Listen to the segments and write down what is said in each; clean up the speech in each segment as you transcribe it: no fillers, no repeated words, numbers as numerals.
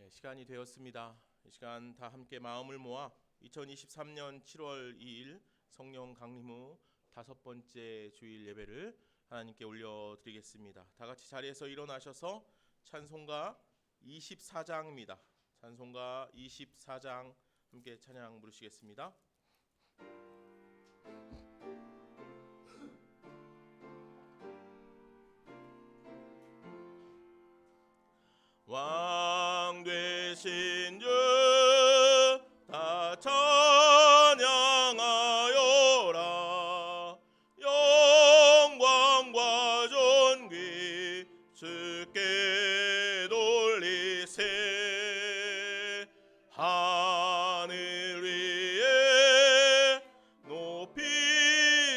시간이 되었습니다. 이 시간 다 함께 마음을 모아 2023년 7월 2일 성령 강림 후 5번째 주일 예배를 하나님께 올려드리겠습니다. 다 같이 자리에서 일어나셔서 찬송가 24장입니다. 찬송가 24장 함께 찬양 부르시겠습니다. 왕 되신 주 다 찬양하여라. 영광과 존귀 주께 돌리세. 하늘 위에 높이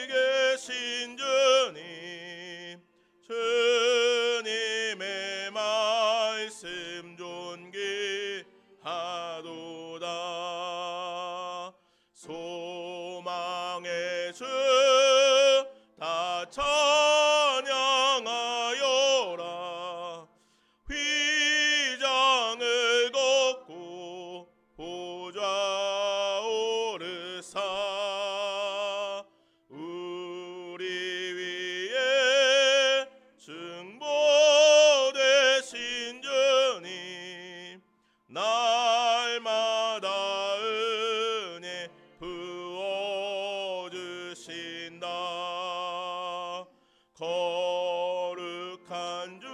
계신 주님, 주님의 말씀 존귀하도다. 소망의 주 다 찬양하여라. 휘장을 걷고 보좌 오르사. 우리 위에 중보되신 주님, 날마다 은혜 부어주신다. 거룩한 주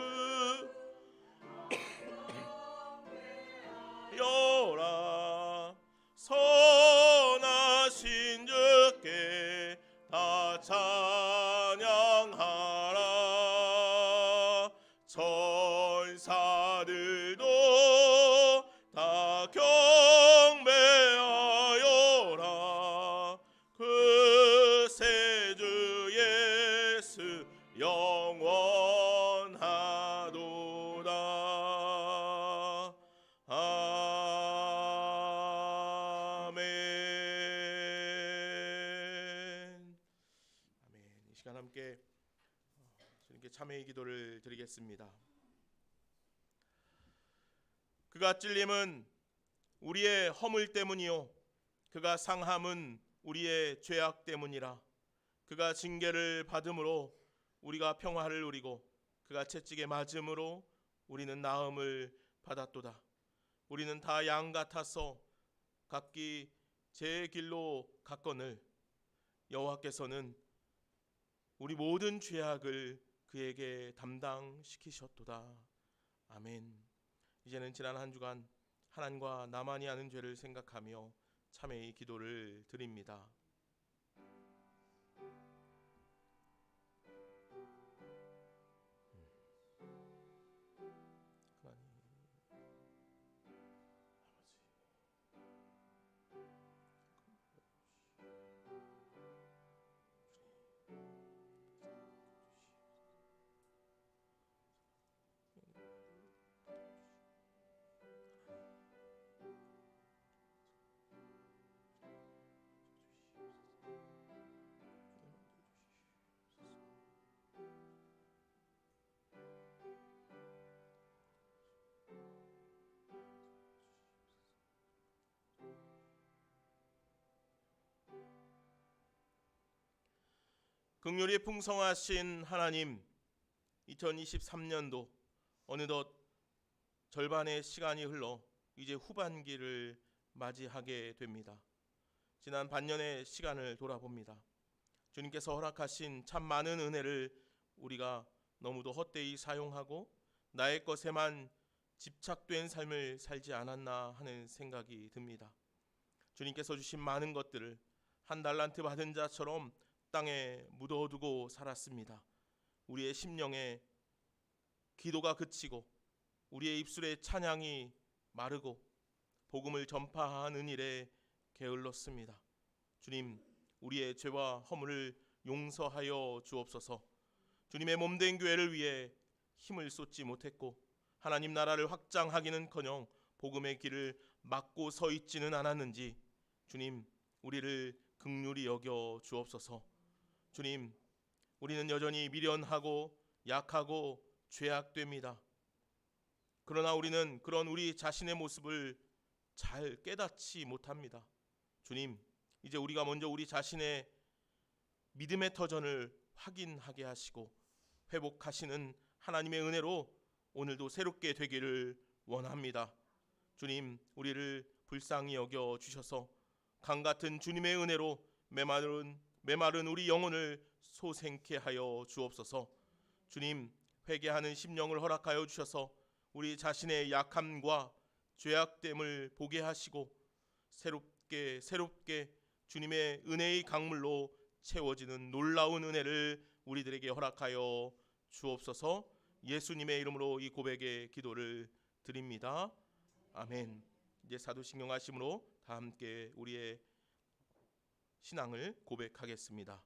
여라. 선하신 주께 다 찬양하라. 천사들도 다 경배하여라. 그 새 주 예수 영원하도다. 아멘. 아멘. 이 시간 함께 주님께 참회의 기도를 드리겠습니다. 그가 찔림은 우리의 허물 때문이요, 그가 상함은 우리의 죄악 때문이라. 그가 징계를 받음으로 우리가 평화를 누리고, 그가 채찍에 맞음으로 우리는 나음을 받았도다. 우리는 다 양 같아서 각기 제 길로 갔거늘 여호와께서는 우리 모든 죄악을 그에게 담당시키셨도다. 아멘. 이제는 지난 한 주간 하나님과 나만이 아는 죄를 생각하며 참회의 기도를 드립니다. 긍휼이 풍성하신 하나님, 2023년도 어느덧 절반의 시간이 흘러 이제 후반기를 맞이하게 됩니다. 지난 반년의 시간을 돌아봅니다. 주님께서 허락하신 참 많은 은혜를 우리가 너무도 헛되이 사용하고 나의 것에만 집착된 삶을 살지 않았나 하는 생각이 듭니다. 주님께서 주신 많은 것들을 한 달란트 받은 자처럼 땅에 묻어두고 살았습니다. 우리의 심령에 기도가 그치고 우리의 입술의 찬양이 마르고 복음을 전파하는 일에 게을렀습니다. 주님, 우리의 죄와 허물을 용서하여 주옵소서. 주님의 몸된 교회를 위해 힘을 쏟지 못했고 하나님 나라를 확장하기는커녕 복음의 길을 막고 서 있지는 않았는지 주님, 우리를 긍휼히 여겨 주옵소서. 주님, 우리는 여전히 미련하고 약하고 죄악됩니다. 그러나 우리는 그런 우리 자신의 모습을 잘 깨닫지 못합니다. 주님, 이제 우리가 먼저 우리 자신의 믿음의 터전을 확인하게 하시고 회복하시는 하나님의 은혜로 오늘도 새롭게 되기를 원합니다. 주님, 우리를 불쌍히 여겨 주셔서 강 같은 주님의 은혜로 메마른 우리 영혼을 소생케 하여 주옵소서. 주님, 회개하는 심령을 허락하여 주셔서 우리 자신의 약함과 죄악됨을 보게 하시고 새롭게 주님의 은혜의 강물로 채워지는 놀라운 은혜를 우리들에게 허락하여 주옵소서. 예수님의 이름으로 이 고백의 기도를 드립니다. 아멘. 이제 사도신경 하심으로 다 함께 우리의 신앙을 고백하겠습니다.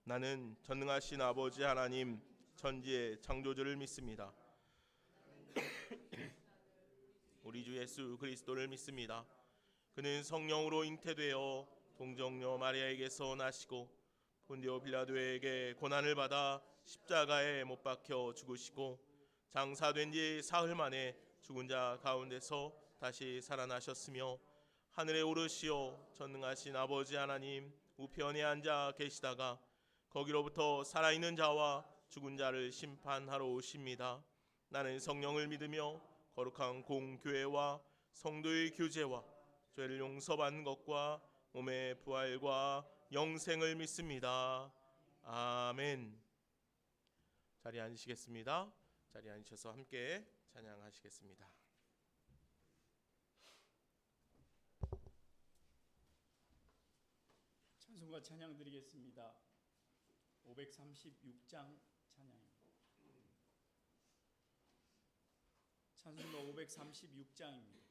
나는 전능하신 아버지 하나님 천지의 창조주를 믿습니다. 우리 주 예수 그리스도를 믿습니다. 그는 성령으로 잉태되어 동정녀 마리아에게서 나시고 본디오 빌라도에게 고난을 받아 십자가에 못 박혀 죽으시고 장사된 지 사흘 만에 죽은 자 가운데서 다시 살아나셨으며 하늘에 오르시어 전능하신 아버지 하나님 우편에 앉아 계시다가 거기로부터 살아있는 자와 죽은 자를 심판하러 오십니다. 나는 성령을 믿으며 거룩한 공교회와 성도의 교제와 죄를 용서받는 것과 몸의 부활과 영생을 믿습니다. 아멘. 자리에 앉으시겠습니다. 자리에 앉으셔서 함께 찬양하시겠습니다. 찬송과 찬양 드리겠습니다. 536장 찬양입니다. 찬송가 536장입니다.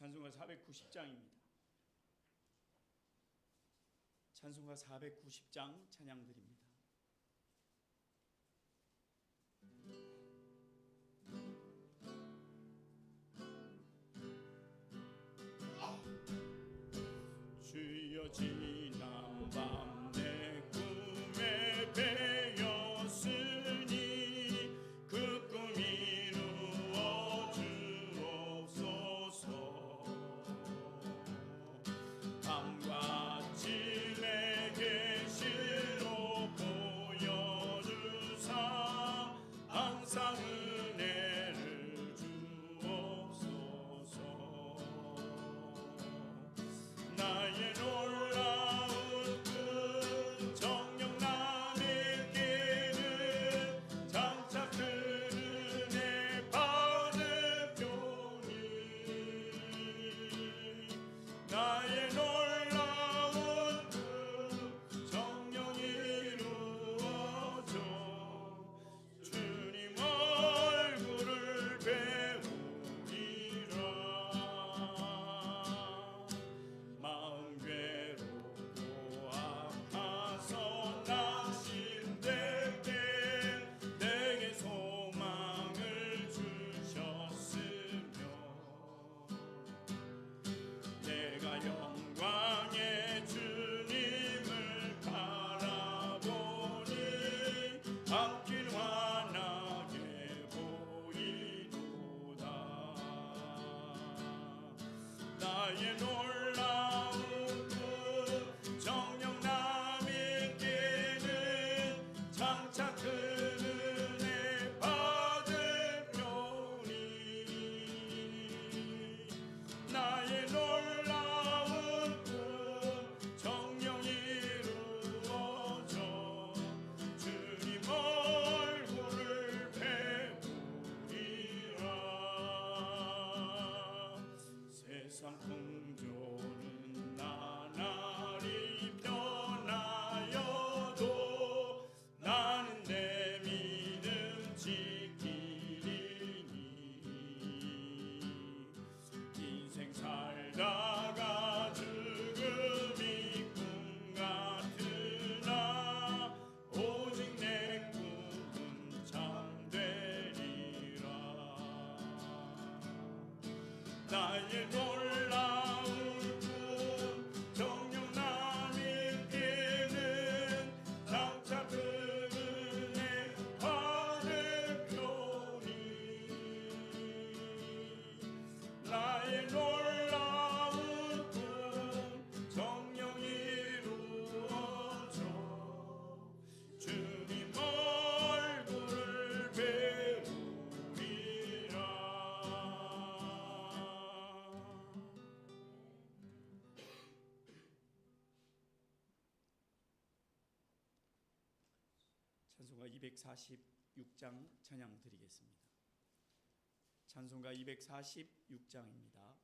찬송가 490장입니다. 찬송가 490장 찬양 드립니다. 주여 지난 밤 내 꿈에 배었으니 그 꿈 이루어 주옵소서. 밤같이 내게 실로 보여주사 항상 은혜를 주옵소서. 나의 놀라운 그 정녕 남의 길은 장차 그 은혜 받으려니. 나의 놀라운 그 정녕 이루어져 주님 얼굴을 배우리라. 마음 괴롭고 아파서 낙심될 때 내게 소망을 주셨으며 내가 영광의 주님을 바라보니 앞길 환하게 보이도다. 나의 놀라운 그 정녕 남의 길은 장차 그 은혜 받으려니. 나의 놀라운 그 정녕 이루어져 주님 얼굴을 배우리라. 세상 풍조는 나날이 변하여도 나는 내 믿음 지키리니. 인생 살다가 죽음이 꿈 같으나 오직 내 꿈은 참되리라. 나의 놀라운 그 정녕 남의 길은 장차 그 은혜 받으려니. 나의 놀라운 그 정녕 이루어져 주님 얼굴을 배우리라. 찬송가 246장 찬양 드리겠습니다. 찬송가 246장입니다.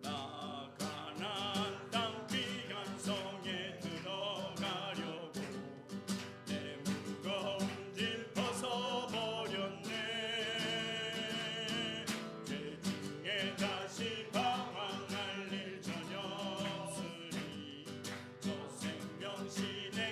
나 가나안 땅 귀한 성에 들어가려고 내 무거운 짐 벗어버렸네. 제 중에 다시 방황할 일 전혀 없으니 저 생명신의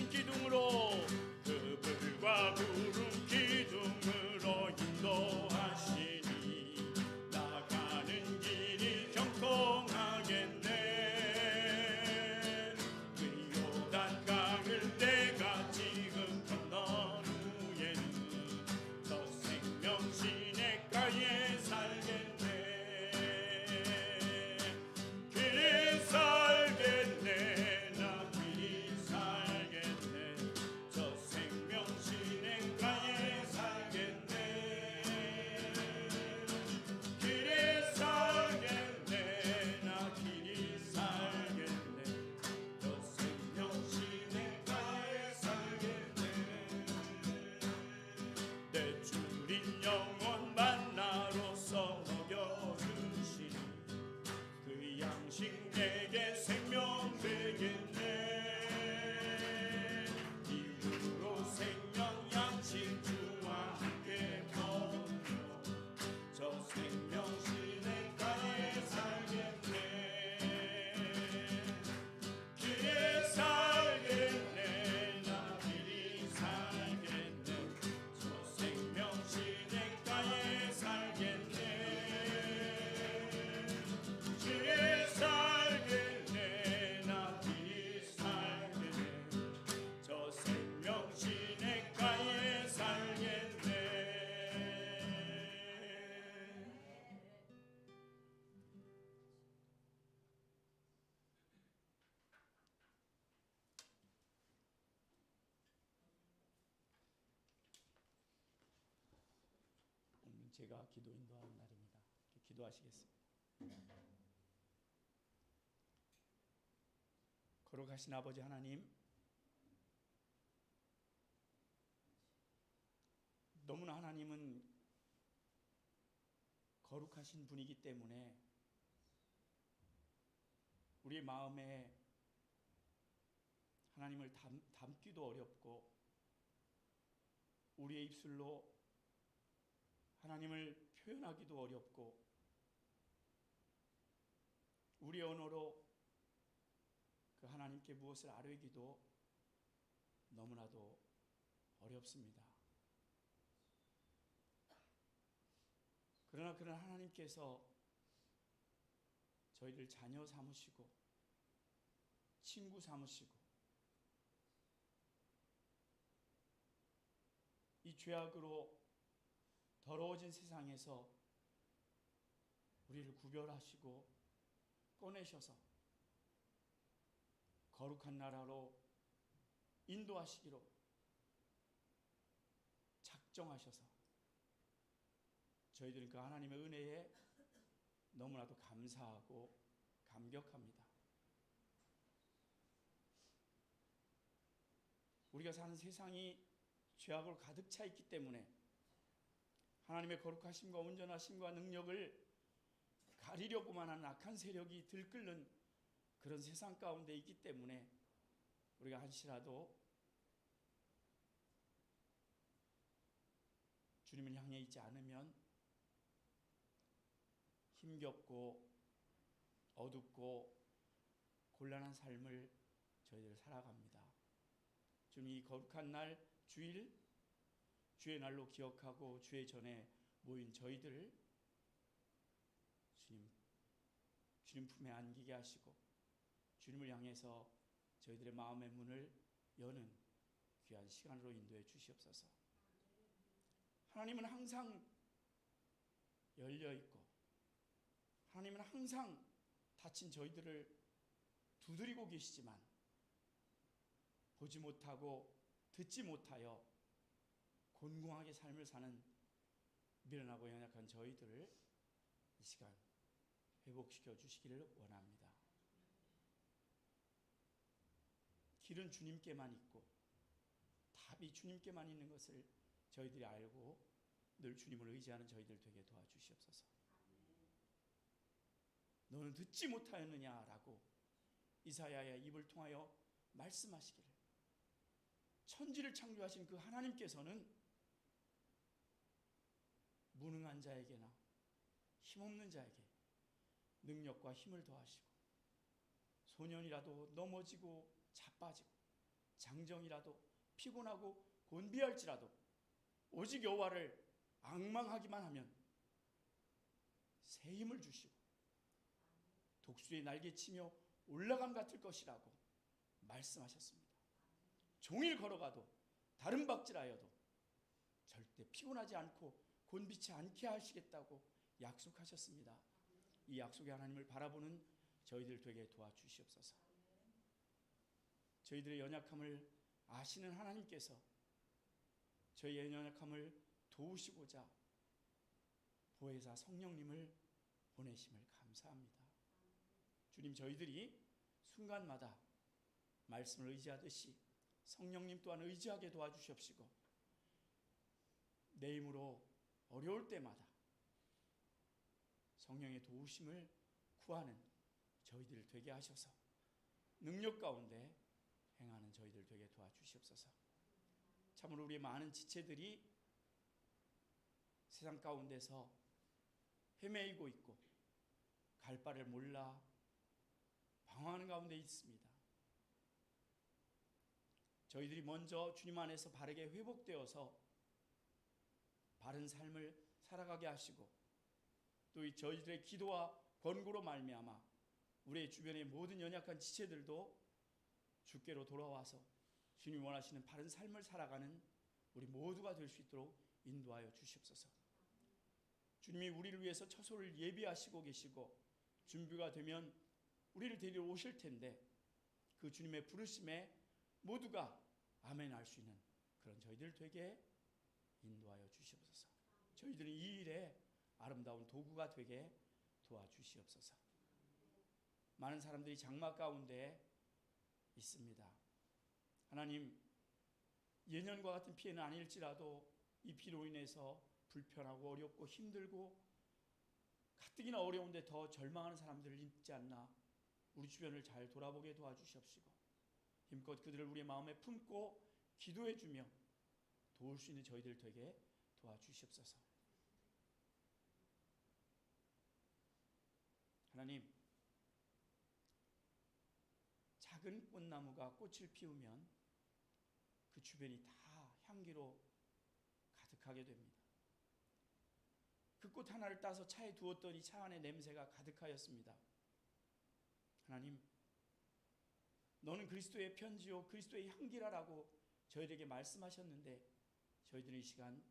구름 기둥으로 그 불과 구름 기둥으로 인도하시니 나가는 길이 경통하겠네. 그 요단강을 내가 지금 건넌 후에는 저 생명 시냇가에 살겠네. 길이 살겠네. 나 길이 살겠네. 저 생명 시냇가에 살겠네. 길이 살겠네. 나 길이 살겠네. 저 생명 시냇가에 살겠네. 내 주린 영혼 만나로서 먹여주시니 그 양식 내게 생명 되겠네. 이후로 생명 양식 주와 함께 먹으며 저 생명 시냇가에 살겠네. 길이 살겠네. 나 길이 살겠네. 저 생명 시냇가에 살겠네. 길이 살겠네. 나 길이 살겠네. 저 생명 시냇가에 살겠네. 오늘 제가 기도 인도하는 날입니다. 기도하시겠습니다. 거룩하신 아버지 하나님, 너무나 하나님은 거룩하신 분이기 때문에 우리 마음에 하나님을 담기도 어렵고 우리의 입술로 하나님을 표현하기도 어렵고 우리의 언어로 그 하나님께 무엇을 아뢰기도 너무나도 어렵습니다. 그러나 하나님께서 저희를 자녀 삼으시고 친구 삼으시고 이 죄악으로 더러워진 세상에서 우리를 구별하시고 꺼내셔서 거룩한 나라로 인도하시기로 작정하셔서 저희들은 그 하나님의 은혜에 너무나도 감사하고 감격합니다. 우리가 사는 세상이 죄악으로 가득 차 있기 때문에 하나님의 거룩하심과 온전하심과 능력을 가리려고만 하는 악한 세력이 들끓는 그런 세상 가운데 있기 때문에 우리가 한시라도 주님을 향해 있지 않으면 힘겹고 어둡고 곤란한 삶을 저희들 살아갑니다. 주님, 이 거룩한 날 주일, 주의 날로 기억하고 주의 전에 모인 저희들을 주님 품에 안기게 하시고 주님을 향해서 저희들의 마음의 문을 여는 귀한 시간으로 인도해 주시옵소서. 하나님은 항상 열려 있고 하나님은 항상 다친 저희들을 두드리고 계시지만 보지 못하고 듣지 못하여 곤궁하게 삶을 사는 미련하고 연약한 저희들을 이 시간 회복시켜 주시기를 원합니다. 길은 주님께만 있고 답이 주님께만 있는 것을 저희들이 알고 늘 주님을 의지하는 저희들 되게 도와주시옵소서. 너는 듣지 못하였느냐라고 이사야의 입을 통하여 말씀하시기를, 천지를 창조하신 그 하나님께서는 무능한 자에게나 힘없는 자에게 능력과 힘을 더하시고 소년이라도 넘어지고 자빠지고 장정이라도 피곤하고 곤비할지라도 오직 여호와를 앙망하기만 하면 새 힘을 주시고 독수리의 날개치며 올라감 같을 것이라고 말씀하셨습니다. 종일 걸어가도 다른 박질하여도 절대 피곤하지 않고 곤비치 않게 하시겠다고 약속하셨습니다. 이 약속의 하나님을 바라보는 저희들 되게 도와주시옵소서. 저희들의 연약함을 아시는 하나님께서 저희의 연약함을 도우시고자 보혜사 성령님을 보내심을 감사합니다. 주님, 저희들이 순간마다 말씀을 의지하듯이 성령님 또한 의지하게 도와주시옵시고 내 힘으로 어려울 때마다 성령의 도우심을 구하는 저희들 되게 하셔서 능력 가운데 행하는 저희들 되게 도와주시옵소서. 참으로 우리의 많은 지체들이 세상 가운데서 헤매이고 있고 갈 바를 몰라 방황하는 가운데 있습니다. 저희들이 먼저 주님 안에서 바르게 회복되어서 바른 삶을 살아가게 하시고 또 이 저희들의 기도와 권고로 말미암아 우리의 주변의 모든 연약한 지체들도 주께로 돌아와서 주님이 원하시는 바른 삶을 살아가는 우리 모두가 될 수 있도록 인도하여 주시옵소서. 주님이 우리를 위해서 처소를 예비하시고 계시고 준비가 되면 우리를 데리러 오실 텐데 그 주님의 부르심에 모두가 아멘 할 수 있는 그런 저희들 되게 인도하여 주시옵소서. 저희들은 이 일에 아름다운 도구가 되게 도와주시옵소서. 많은 사람들이 장막 가운데 있습니다. 하나님, 예년과 같은 피해는 아닐지라도 이 비로 인해서 불편하고 어렵고 힘들고 가뜩이나 어려운데 더 절망하는 사람들을 있지 않나 우리 주변을 잘 돌아보게 도와주시옵시고 힘껏 그들을 우리의 마음에 품고 기도해주며 도울 수 있는 저희들 되게 도와주시옵소서. 하나님, 작은 꽃나무가 꽃을 피우면 그 주변이 다 향기로 가득하게 됩니다. 그 꽃 하나를 따서 차에 두었더니 차 안에 냄새가 가득하였습니다. 하나님, 너는 그리스도의 편지요 그리스도의 향기라라고 저희에게 말씀하셨는데 저희들은 이 시간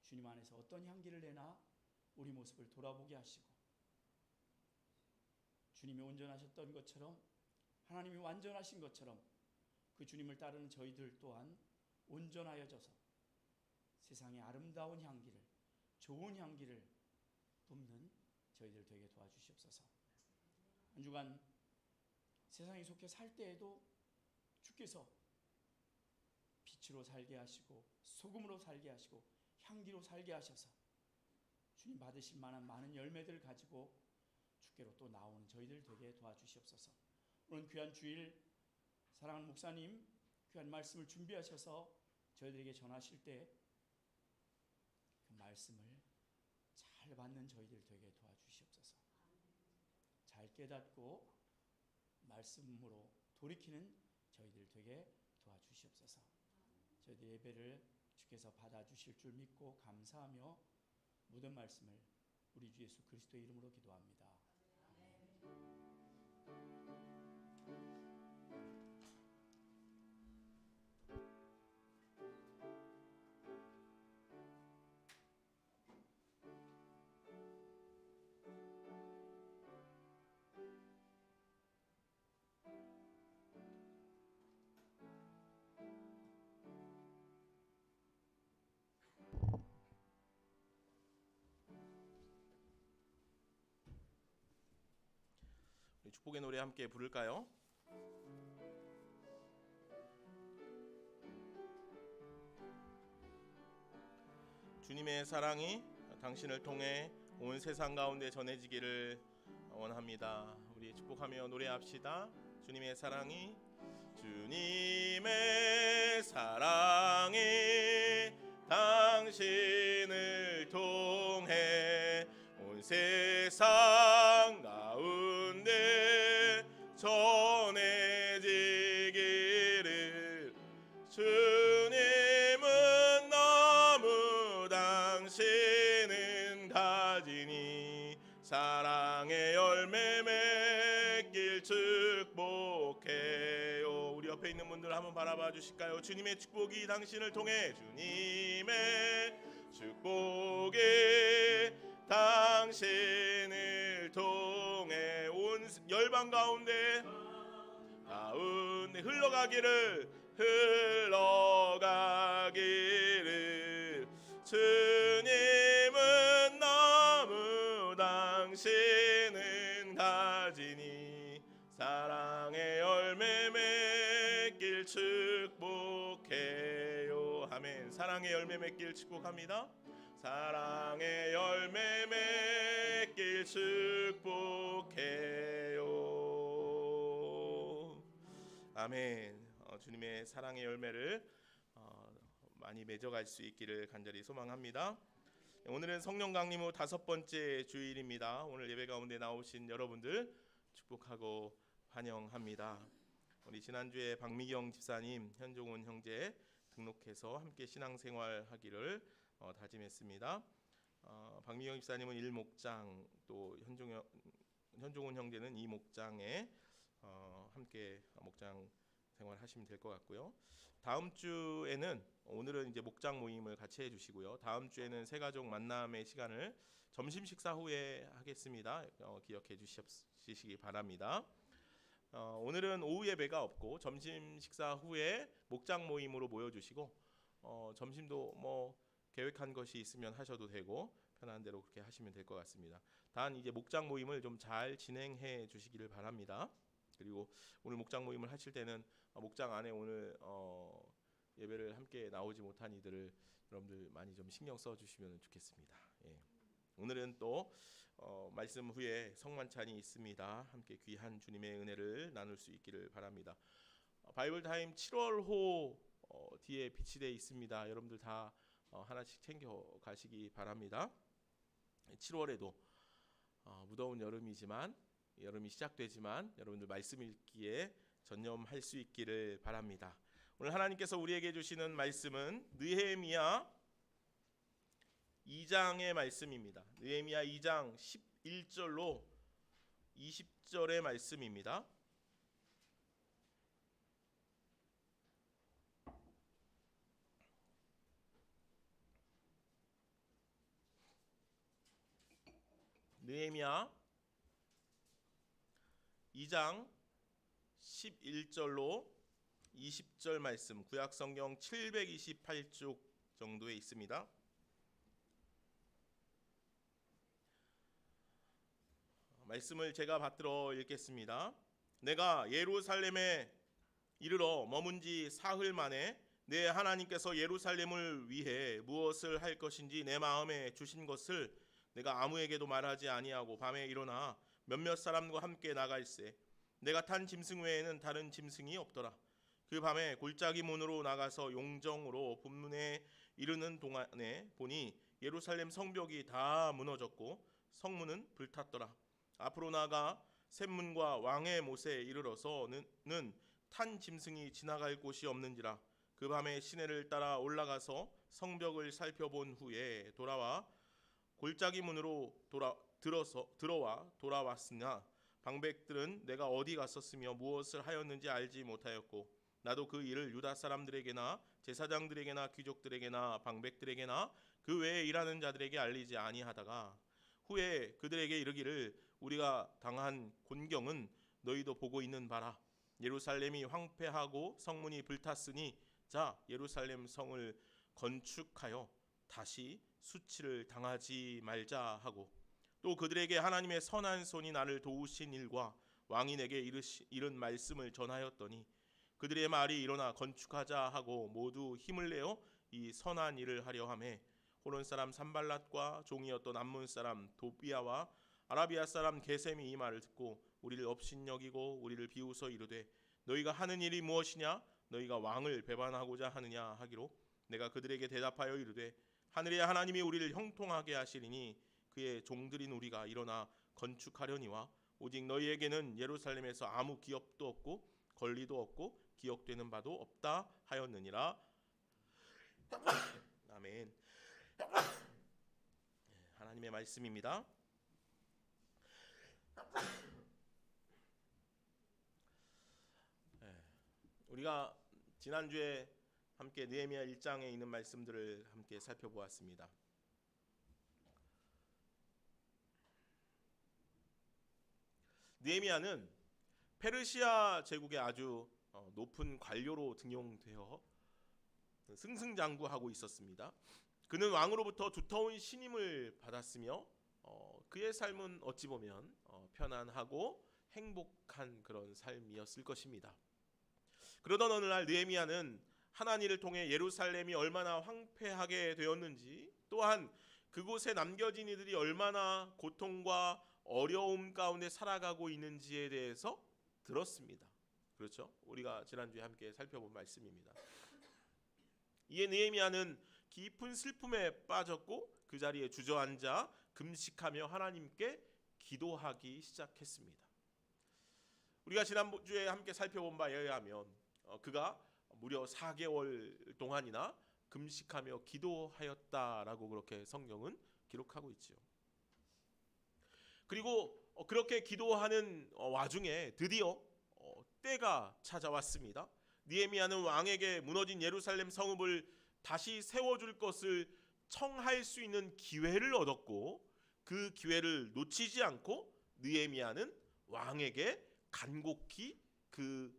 주님 안에서 어떤 향기를 내나 우리 모습을 돌아보게 하시고 주님이 온전하셨던 것처럼 하나님이 완전하신 것처럼 그 주님을 따르는 저희들 또한 온전하여져서 세상의 아름다운 향기를 좋은 향기를 뿜는 저희들 되게 도와주시옵소서. 한 주간 세상에 속해 살 때에도 주께서 빛으로 살게 하시고 소금으로 살게 하시고 향기로 살게 하셔서 주님 받으실 만한 많은 열매들을 가지고 주께로 또 나오는 저희들 되게 도와주시옵소서. 오늘 귀한 주일 사랑하는 목사님 귀한 말씀을 준비하셔서 저희들에게 전하실 때 그 말씀을 잘 받는 저희들 되게 도와주시옵소서. 잘 깨닫고 말씀으로 돌이키는 저희들 되게 도와주시옵소서. 저희들 예배를 주께서 받아주실 줄 믿고 감사하며 모든 말씀을 우리 주 예수 그리스도의 이름으로 기도합니다. 우리 축복의 노래 함께 부를까요? 주님의 사랑이 당신을 통해 온 세상 가운데 전해지기를 원합니다. 우리 축복하며 노래합시다. 주님의 사랑이 당신을 통해 온 세상 가운데 전해지기를 한번 바라봐 주실까요? 주님의 축복이 당신을 통해, 주님의 축복이 당신을 통해 온 열방 가운데 흘러가기를 주님은 너무 당신은 가지니 사랑의 열매 맺길 축복해요. 아멘. 사랑의 열매 맺길 축복합니다. 사랑의 열매 맺길 축복해요. 아멘. 주님의 사랑의 열매를 많이 맺어갈 수 있기를 간절히 소망합니다. 오늘은 성령 강림 후 5번째 주일입니다. 오늘 예배 가운데 나오신 여러분들 축복하고 환영합니다. 우리 지난주에 박미경 집사님, 현종훈 형제 등록해서 함께 신앙생활하기를 다짐했습니다. 박미경 집사님은 1목장, 또 현종훈 형제는 2목장에 함께 목장 생활하시면 될 것 같고요. 다음 주에는, 오늘은 이제 목장 모임을 같이 해주시고요. 다음 주에는 새 가족 만남의 시간을 점심 식사 후에 하겠습니다. 기억해 주시기 바랍니다. 오늘은 오후 예배가 없고 점심 식사 후에 목장 모임으로 모여주시고, 점심도 뭐 계획한 것이 있으면 하셔도 되고 편한 대로 그렇게 하시면 될 것 같습니다. 단 이제 목장 모임을 좀 잘 진행해 주시기를 바랍니다. 그리고 오늘 목장 모임을 하실 때는 목장 안에 오늘 예배를 함께 나오지 못한 이들을 여러분들 많이 좀 신경 써 주시면 좋겠습니다. 예. 오늘은 또 말씀 후에 성만찬이 있습니다. 함께 귀한 주님의 은혜를 나눌 수 있기를 바랍니다. 바이블 타임 7월호 뒤에 비치되어 있습니다. 여러분들 다 하나씩 챙겨 가시기 바랍니다. 7월에도 무더운 여름이 시작되지만 여러분들 말씀 읽기에 전념할 수 있기를 바랍니다. 오늘 하나님께서 우리에게 주시는 말씀은 느헤미야 2장의 말씀입니다. 느헤미야 2장 11절로 20절의 말씀입니다. 느헤미야 2장 11절로 20절 말씀, 구약 성경 728쪽 정도에 있습니다. 말씀을 제가 받들어 읽겠습니다. 내가 예루살렘에 이르러 머문 지 사흘 만에 내 하나님께서 예루살렘을 위해 무엇을 할 것인지 내 마음에 주신 것을 내가 아무에게도 말하지 아니하고 밤에 일어나 몇몇 사람과 함께 나갈새 내가 탄 짐승 외에는 다른 짐승이 없더라. 그 밤에 골짜기 문으로 나가서 용정으로 본문에 이르는 동안에 보니 예루살렘 성벽이 다 무너졌고 성문은 불탔더라. 앞으로 나가 샘문과 왕의 못에 이르러서는 탄 짐승이 지나갈 곳이 없는지라. 그 밤에 시내를 따라 올라가서 성벽을 살펴본 후에 돌아와 골짜기 문으로 들어와 돌아왔으나 방백들은 내가 어디 갔었으며 무엇을 하였는지 알지 못하였고 나도 그 일을 유다 사람들에게나 제사장들에게나 귀족들에게나 방백들에게나 그 외에 일하는 자들에게 알리지 아니하다가 후에 그들에게 이르기를 우리가 당한 곤경은 너희도 보고 있는 바라. 예루살렘이 황폐하고 성문이 불탔으니 자 예루살렘 성을 건축하여 다시 수치를 당하지 말자 하고 또 그들에게 하나님의 선한 손이 나를 도우신 일과 왕이 내게 이른 말씀을 전하였더니 그들의 말이 일어나 건축하자 하고 모두 힘을 내어 이 선한 일을 하려 하매 호론 사람 산발랏과 종이었던 암몬 사람 도비아와 아라비아 사람 게셈이 이 말을 듣고 우리를 업신여기고 우리를 비웃어 이르되 너희가 하는 일이 무엇이냐 너희가 왕을 배반하고자 하느냐 하기로 내가 그들에게 대답하여 이르되 하늘의 하나님이 우리를 형통하게 하시리니 그의 종들인 우리가 일어나 건축하려니와 오직 너희에게는 예루살렘에서 아무 기업도 없고 권리도 없고 기억되는 바도 없다 하였느니라. 아멘. 하나님의 말씀입니다. 우리가 지난주에 함께 느헤미야 1장에 있는 말씀들을 함께 살펴보았습니다. 느헤미야는 페르시아 제국의 아주 높은 관료로 등용되어 승승장구하고 있었습니다. 그는 왕으로부터 두터운 신임을 받았으며 그의 삶은 어찌 보면 편안하고 행복한 그런 삶이었을 것입니다. 그러던 어느 날 느헤미야는 하나님을 통해 예루살렘이 얼마나 황폐하게 되었는지, 또한 그곳에 남겨진 이들이 얼마나 고통과 어려움 가운데 살아가고 있는지에 대해서 들었습니다. 그렇죠? 우리가 지난주에 함께 살펴본 말씀입니다. 이에 느헤미야는 깊은 슬픔에 빠졌고 그 자리에 주저앉아 금식하며 하나님께 기도하기 시작했습니다. 우리가 지난주에 함께 살펴본 바에 의하면 그가 무려 4개월 동안이나 금식하며 기도하였다라고 그렇게 성경은 기록하고 있지요. 그리고 그렇게 기도하는 와중에 드디어 때가 찾아왔습니다. 느헤미야는 왕에게 무너진 예루살렘 성읍을 다시 세워줄 것을 청할 수 있는 기회를 얻었고, 그 기회를 놓치지 않고 느헤미야는 왕에게 간곡히 그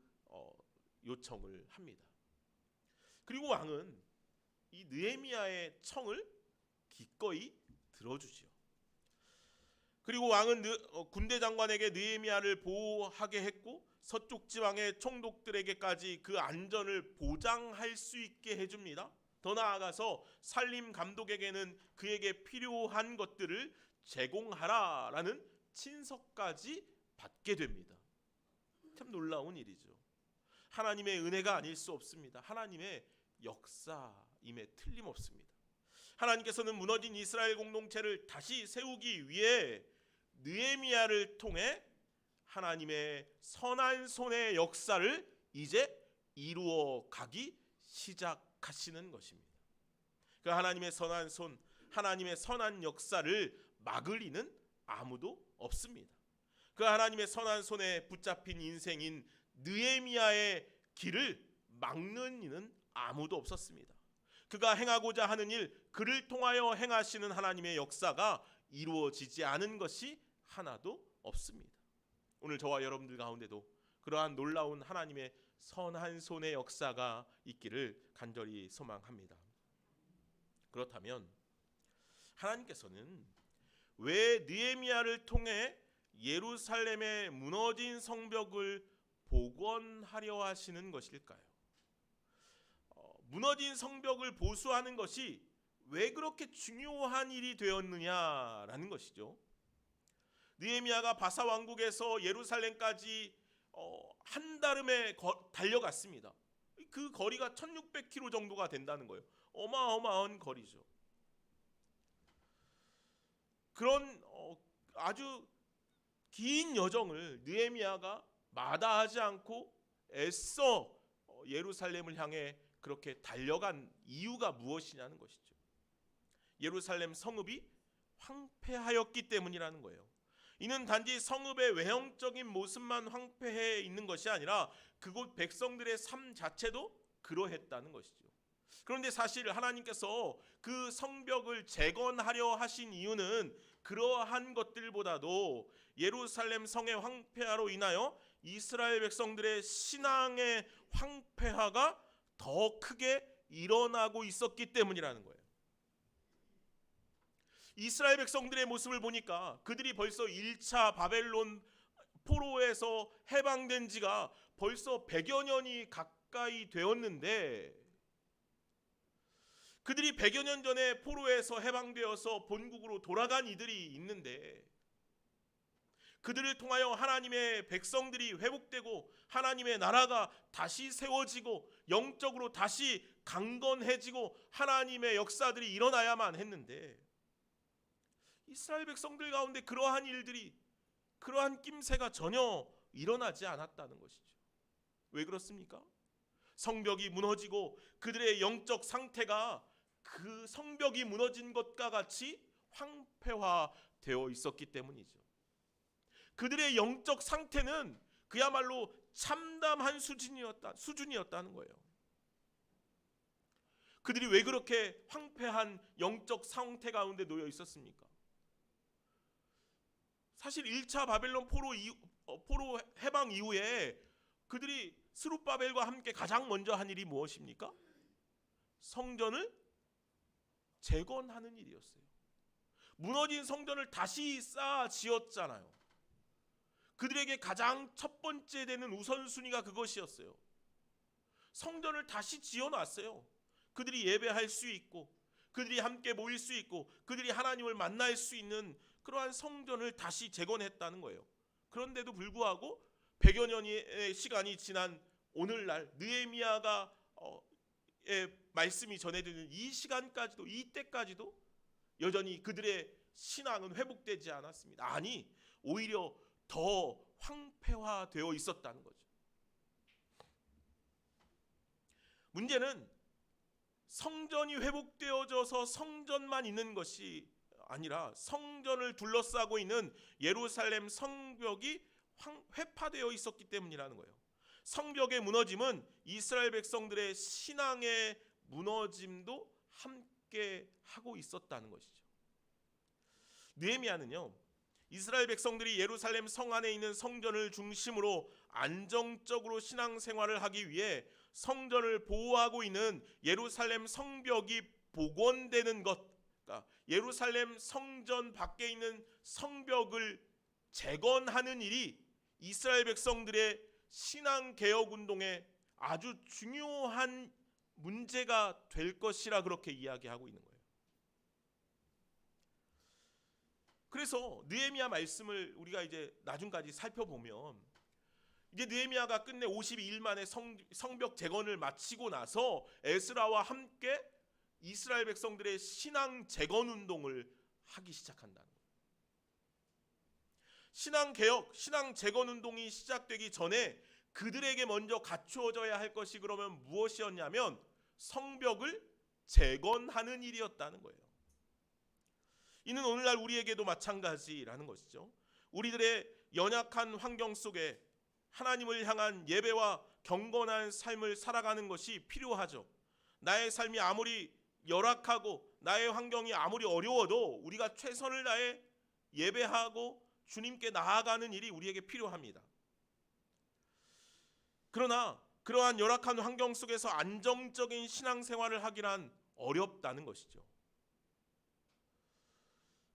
요청을 합니다. 그리고 왕은 이 느헤미야의 청을 기꺼이 들어주지요. 그리고 왕은 군대 장관에게 느헤미야를 보호하게 했고 서쪽 지방의 총독들에게까지 그 안전을 보장할 수 있게 해줍니다. 더 나아가서 산림 감독에게는 그에게 필요한 것들을 제공하라라는 친서까지 받게 됩니다. 참 놀라운 일이죠. 하나님의 은혜가 아닐 수 없습니다. 하나님의 역사임에 틀림없습니다. 하나님께서는 무너진 이스라엘 공동체를 다시 세우기 위해 느헤미야를 통해 하나님의 선한 손의 역사를 이제 이루어 가기 시작하시는 것입니다. 그 하나님의 선한 손, 하나님의 선한 역사를 막을 이는 아무도 없습니다. 그 하나님의 선한 손에 붙잡힌 인생인 느헤미야의 길을 막는 이는 아무도 없었습니다. 그가 행하고자 하는 일, 그를 통하여 행하시는 하나님의 역사가 이루어지지 않은 것이 하나도 없습니다. 오늘 저와 여러분들 가운데도 그러한 놀라운 하나님의 선한 손의 역사가 있기를 간절히 소망합니다. 그렇다면 하나님께서는 왜 느헤미야를 통해 예루살렘의 무너진 성벽을 복원하려 하시는 것일까요? 무너진 성벽을 보수하는 것이 왜 그렇게 중요한 일이 되었느냐라는 것이죠. 느헤미야가 바사 왕국에서 예루살렘까지 한달음에 달려갔습니다. 그 거리가 1600km 정도가 된다는 거예요. 어마어마한 거리죠. 그런 아주 긴 여정을 느헤미야가 마다하지 않고 애써 예루살렘을 향해 그렇게 달려간 이유가 무엇이냐는 것이죠. 예루살렘 성읍이 황폐하였기 때문이라는 거예요. 이는 단지 성읍의 외형적인 모습만 황폐해 있는 것이 아니라 그곳 백성들의 삶 자체도 그러했다는 것이죠. 그런데 사실 하나님께서 그 성벽을 재건하려 하신 이유는 그러한 것들보다도 예루살렘 성의 황폐화로 인하여 이스라엘 백성들의 신앙의 황폐화가 더 크게 일어나고 있었기 때문이라는 거예요. 이스라엘 백성들의 모습을 보니까 그들이 벌써 1차 바벨론 포로에서 해방된 지가 벌써 100여 년이 가까이 되었는데, 그들이 100여 년 전에 포로에서 해방되어서 본국으로 돌아간 이들이 있는데, 그들을 통하여 하나님의 백성들이 회복되고 하나님의 나라가 다시 세워지고 영적으로 다시 강건해지고 하나님의 역사들이 일어나야만 했는데, 이스라엘 백성들 가운데 그러한 일들이, 그러한 낌새가 전혀 일어나지 않았다는 것이죠. 왜 그렇습니까? 성벽이 무너지고 그들의 영적 상태가 그 성벽이 무너진 것과 같이 황폐화되어 있었기 때문이죠. 그들의 영적 상태는 그야말로 참담한 수준이었다는 거예요. 그들이 왜 그렇게 황폐한 영적 상태 가운데 놓여 있었습니까? 사실 1차 바벨론 포로 해방 이후에 그들이 스룹바벨과 함께 가장 먼저 한 일이 무엇입니까? 성전을 재건하는 일이었어요. 무너진 성전을 다시 쌓아 지었잖아요. 그들에게 가장 첫 번째 되는 우선순위가 그것이었어요. 성전을 다시 지어놨어요. 그들이 예배할 수 있고, 그들이 함께 모일 수 있고, 그들이 하나님을 만날 수 있는 그러한 성전을 다시 재건했다는 거예요. 그런데도 불구하고 100여 년의 시간이 지난 오늘날 느헤미야가 말씀이 전해지는 이 시간까지도, 이때까지도 여전히 그들의 신앙은 회복되지 않았습니다. 아니, 오히려 더 황폐화되어 있었다는 거죠. 문제는 성전이 회복되어져서 성전만 있는 것이 아니라 성전을 둘러싸고 있는 예루살렘 성벽이 회파되어 있었기 때문이라는 거예요. 성벽의 무너짐은 이스라엘 백성들의 신앙의 무너짐도 함께 하고 있었다는 것이죠. 느헤미야는요, 이스라엘 백성들이 예루살렘 성 안에 있는 성전을 중심으로 안정적으로 신앙생활을 하기 위해 성전을 보호하고 있는 예루살렘 성벽이 복원되는 것, 그러니까 예루살렘 성전 밖에 있는 성벽을 재건하는 일이 이스라엘 백성들의 신앙 개혁 운동에 아주 중요한 문제가 될 것이라 그렇게 이야기하고 있는 거예요. 그래서 느헤미야 말씀을 우리가 이제 나중까지 살펴보면, 이제 느헤미야가 끝내 52일 만에 성벽 재건을 마치고 나서 에스라와 함께 이스라엘 백성들의 신앙 재건 운동을 하기 시작한다는 거예요. 신앙 개혁, 신앙 재건 운동이 시작되기 전에 그들에게 먼저 갖추어져야 할 것이 그러면 무엇이었냐면 성벽을 재건하는 일이었다는 거예요. 이는 오늘날 우리에게도 마찬가지라는 것이죠. 우리들의 연약한 환경 속에 하나님을 향한 예배와 경건한 삶을 살아가는 것이 필요하죠. 나의 삶이 아무리 열악하고 나의 환경이 아무리 어려워도 우리가 최선을 다해 예배하고 주님께 나아가는 일이 우리에게 필요합니다. 그러나 그러한 열악한 환경 속에서 안정적인 신앙생활을 하기란 어렵다는 것이죠.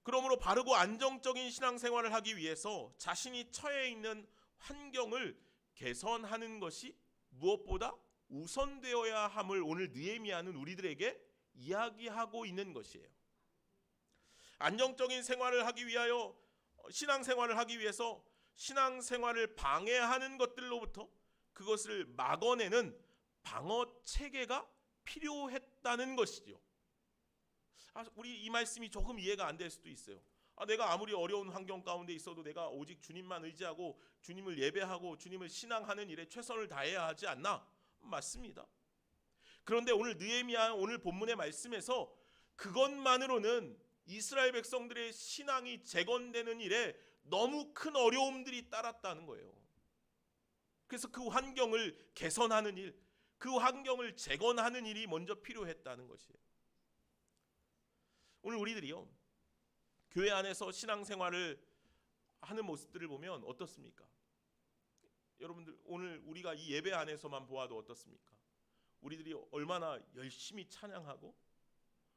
그러므로 바르고 안정적인 신앙생활을 하기 위해서 자신이 처해 있는 환경을 개선하는 것이 무엇보다 우선되어야 함을 오늘 느헤미야는 우리들에게 이야기하고 있는 것이에요. 안정적인 생활을 하기 위하여, 신앙생활을 하기 위해서 신앙생활을 방해하는 것들로부터 그것을 막아내는 방어 체계가 필요했다는 것이죠. 우리 이 말씀이 조금 이해가 안 될 수도 있어요. 내가 아무리 어려운 환경 가운데 있어도 내가 오직 주님만 의지하고 주님을 예배하고 주님을 신앙하는 일에 최선을 다해야 하지 않나? 맞습니다. 그런데 오늘 느헤미야 오늘 본문의 말씀에서 그것만으로는 이스라엘 백성들의 신앙이 재건되는 일에 너무 큰 어려움들이 따랐다는 거예요. 그래서 그 환경을 개선하는 일, 그 환경을 재건하는 일이 먼저 필요했다는 것이에요. 오늘 우리들이요, 교회 안에서 신앙생활을 하는 모습들을 보면 어떻습니까? 여러분들 오늘 우리가 이 예배 안에서만 보아도 어떻습니까? 우리들이 얼마나 열심히 찬양하고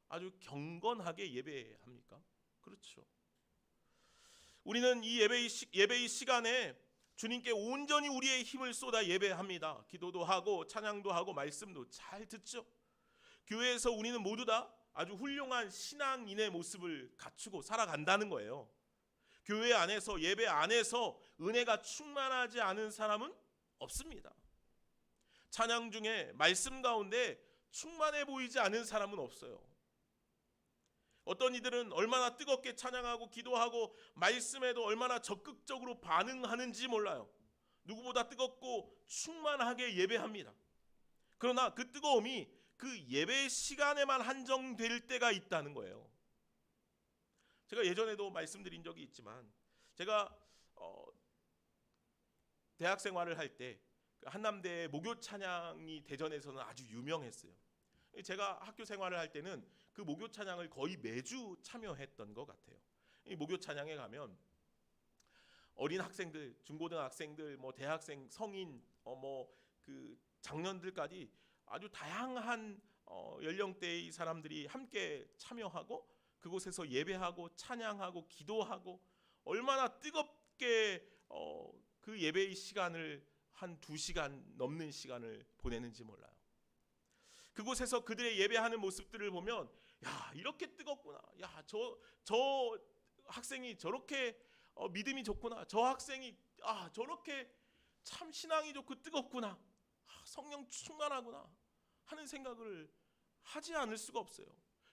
아주 경건하게 예배합니까? 그렇죠. 우리는 이 예배의 시간에 주님께 온전히 우리의 힘을 쏟아 예배합니다. 기도도 하고 찬양도 하고 말씀도 잘 듣죠. 교회에서 우리는 모두 다 아주 훌륭한 신앙인의 모습을 갖추고 살아간다는 거예요. 교회 안에서, 예배 안에서 은혜가 충만하지 않은 사람은 없습니다. 찬양 중에 말씀 가운데 충만해 보이지 않은 사람은 없어요. 어떤 이들은 얼마나 뜨겁게 찬양하고 기도하고 말씀에도 얼마나 적극적으로 반응하는지 몰라요. 누구보다 뜨겁고 충만하게 예배합니다. 그러나 그 뜨거움이 그 예배 시간에만 한정될 때가 있다는 거예요. 제가 예전에도 말씀드린 적이 있지만, 제가 대학 생활을 할 때 한남대의 목요 찬양이 대전에서는 아주 유명했어요. 제가 학교 생활을 할 때는 그 목요 찬양을 거의 매주 참여했던 것 같아요. 이 목요 찬양에 가면 어린 학생들, 중고등학생들, 뭐 대학생, 성인, 그 장년들까지 아주 다양한 연령대의 사람들이 함께 참여하고 그곳에서 예배하고 찬양하고 기도하고 얼마나 뜨겁게 그 예배의 시간을 한 2시간 넘는 시간을 보내는지 몰라요. 그곳에서 그들의 예배하는 모습들을 보면 야, 이렇게 뜨겁구나. 야, 저 학생이 저렇게 믿음이 좋구나. 저 학생이 저렇게 참 신앙이 좋고 뜨겁구나. 성령 충만하구나 하는 생각을 하지 않을 수가 없어요.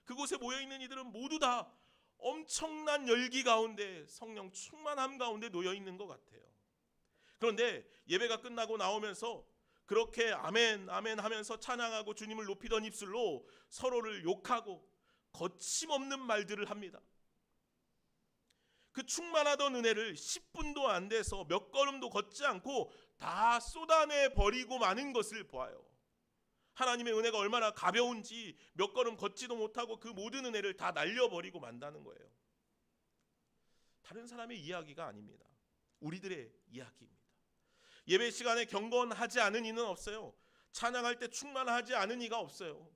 그곳에 모여 있는 이들은 모두 다 엄청난 열기 가운데 성령 충만함 가운데 놓여 있는 것 같아요. 그런데 예배가 끝나고 나오면서 그렇게 아멘 아멘 하면서 찬양하고 주님을 높이던 입술로 서로를 욕하고 거침없는 말들을 합니다. 그 충만하던 은혜를 10분도 안 돼서 몇 걸음도 걷지 않고 다 쏟아내 버리고 마는 것을 보아요. 하나님의 은혜가 얼마나 가벼운지 몇 걸음 걷지도 못하고 그 모든 은혜를 다 날려버리고 만다는 거예요. 다른 사람의 이야기가 아닙니다. 우리들의 이야기입니다. 예배 시간에 경건하지 않은 이는 없어요. 찬양할 때 충만하지 않은 이가 없어요.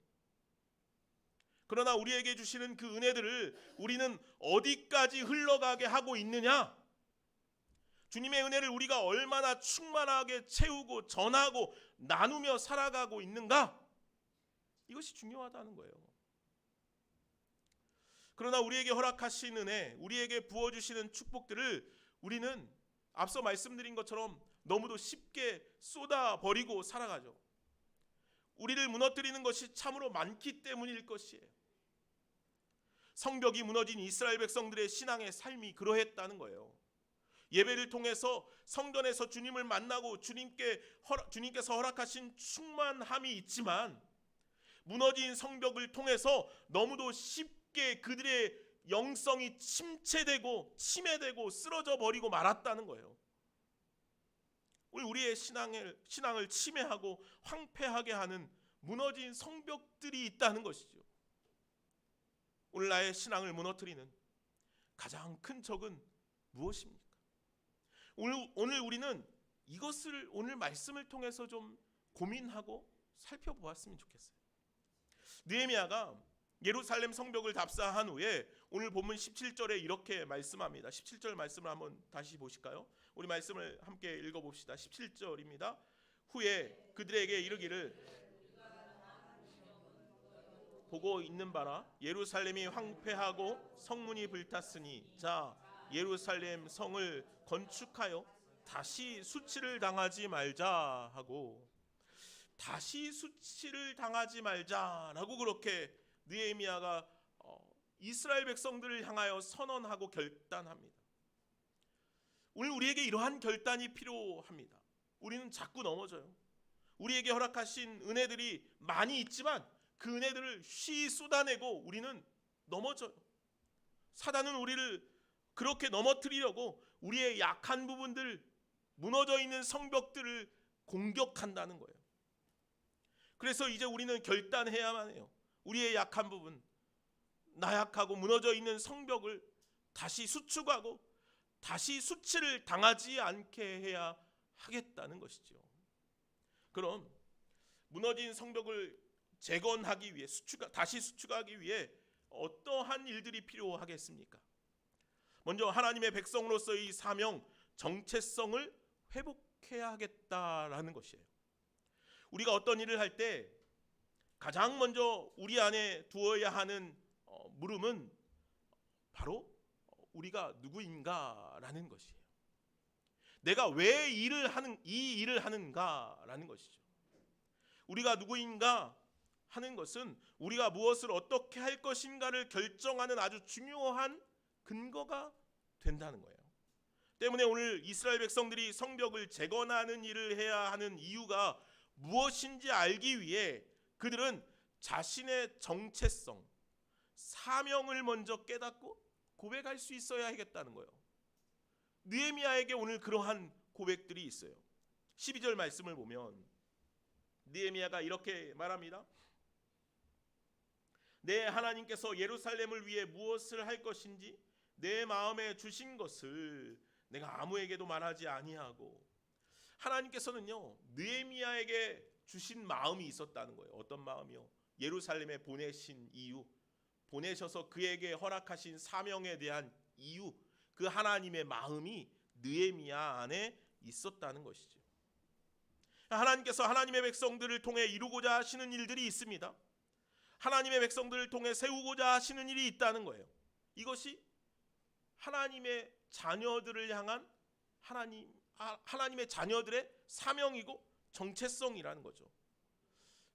그러나 우리에게 주시는 그 은혜들을 우리는 어디까지 흘러가게 하고 있느냐? 주님의 은혜를 우리가 얼마나 충만하게 채우고 전하고 나누며 살아가고 있는가? 이것이 중요하다는 거예요. 그러나 우리에게 허락하신 은혜, 우리에게 부어주시는 축복들을 우리는 앞서 말씀드린 것처럼 너무도 쉽게 쏟아버리고 살아가죠. 우리를 무너뜨리는 것이 참으로 많기 때문일 것이에요. 성벽이 무너진 이스라엘 백성들의 신앙의 삶이 그러했다는 거예요. 예배를 통해서 성전에서 주님을 만나고 주님께서 허락하신 충만함이 있지만 무너진 성벽을 통해서 너무도 쉽게 그들의 영성이 침체되고 침해되고 쓰러져 버리고 말았다는 거예요. 우리의 신앙을 침해하고 황폐하게 하는 무너진 성벽들이 있다는 것이죠. 오늘 나의 신앙을 무너뜨리는 가장 큰 적은 무엇입니까? 오늘 우리는 이것을 오늘 말씀을 통해서 좀 고민하고 살펴보았으면 좋겠어요. 느헤미야가 예루살렘 성벽을 답사한 후에 오늘 본문 17절에 이렇게 말씀합니다. 17절 말씀을 한번 다시 보실까요? 우리 말씀을 함께 읽어봅시다. 17절입니다. 후에 그들에게 이르기를 보고 있는 바라 예루살렘이 황폐하고 성문이 불탔으니 자 예루살렘 성을 건축하여 다시 수치를 당하지 말자 하고 다시 수치를 당하지 말자라고 그렇게 느헤미야가 이스라엘 백성들을 향하여 선언하고 결단합니다. 오늘 우리에게 이러한 결단이 필요합니다. 우리는 자꾸 넘어져요. 우리에게 허락하신 은혜들이 많이 있지만 그 은혜들을 쉬이 쏟아내고 우리는 넘어져요. 사단은 우리를 그렇게 넘어뜨리려고 우리의 약한 부분들, 무너져 있는 성벽들을 공격한다는 거예요. 그래서 이제 우리는 결단해야만 해요. 우리의 약한 부분, 나약하고 무너져 있는 성벽을 다시 수축하고 다시 수치를 당하지 않게 해야 하겠다는 것이죠. 그럼 무너진 성벽을 재건하기 위해 다시 수축하기 위해 어떠한 일들이 필요하겠습니까? 먼저 하나님의 백성으로서의 사명, 정체성을 회복해야 하겠다라는 것이에요. 우리가 어떤 일을 할 때 가장 먼저 우리 안에 두어야 하는 물음은 바로 우리가 누구인가라는 것이에요. 내가 왜 이 일을 하는가라는 것이죠. 우리가 누구인가 하는 것은 우리가 무엇을 어떻게 할 것인가를 결정하는 아주 중요한 근거가 된다는 거예요. 때문에 오늘 이스라엘 백성들이 성벽을 재건하는 일을 해야 하는 이유가 무엇인지 알기 위해 그들은 자신의 정체성, 사명을 먼저 깨닫고 고백할 수 있어야 하겠다는 거예요. 느헤미야에게 오늘 그러한 고백들이 있어요. 12절 말씀을 보면 느헤미야가 이렇게 말합니다. 내 하나님께서 예루살렘을 위해 무엇을 할 것인지 내 마음에 주신 것을 내가 아무에게도 말하지 아니하고, 하나님께서는요 느헤미야에게 주신 마음이 있었다는 거예요. 어떤 마음이요? 예루살렘에 보내신 이유, 보내셔서 그에게 허락하신 사명에 대한 이유, 그 하나님의 마음이 느헤미야 안에 있었다는 것이죠. 하나님께서 하나님의 백성들을 통해 이루고자 하시는 일들이 있습니다. 하나님의 백성들을 통해 세우고자 하시는 일이 있다는 거예요. 이것이 하나님의 자녀들을 향한 하나님의 자녀들의 사명이고 정체성이라는 거죠.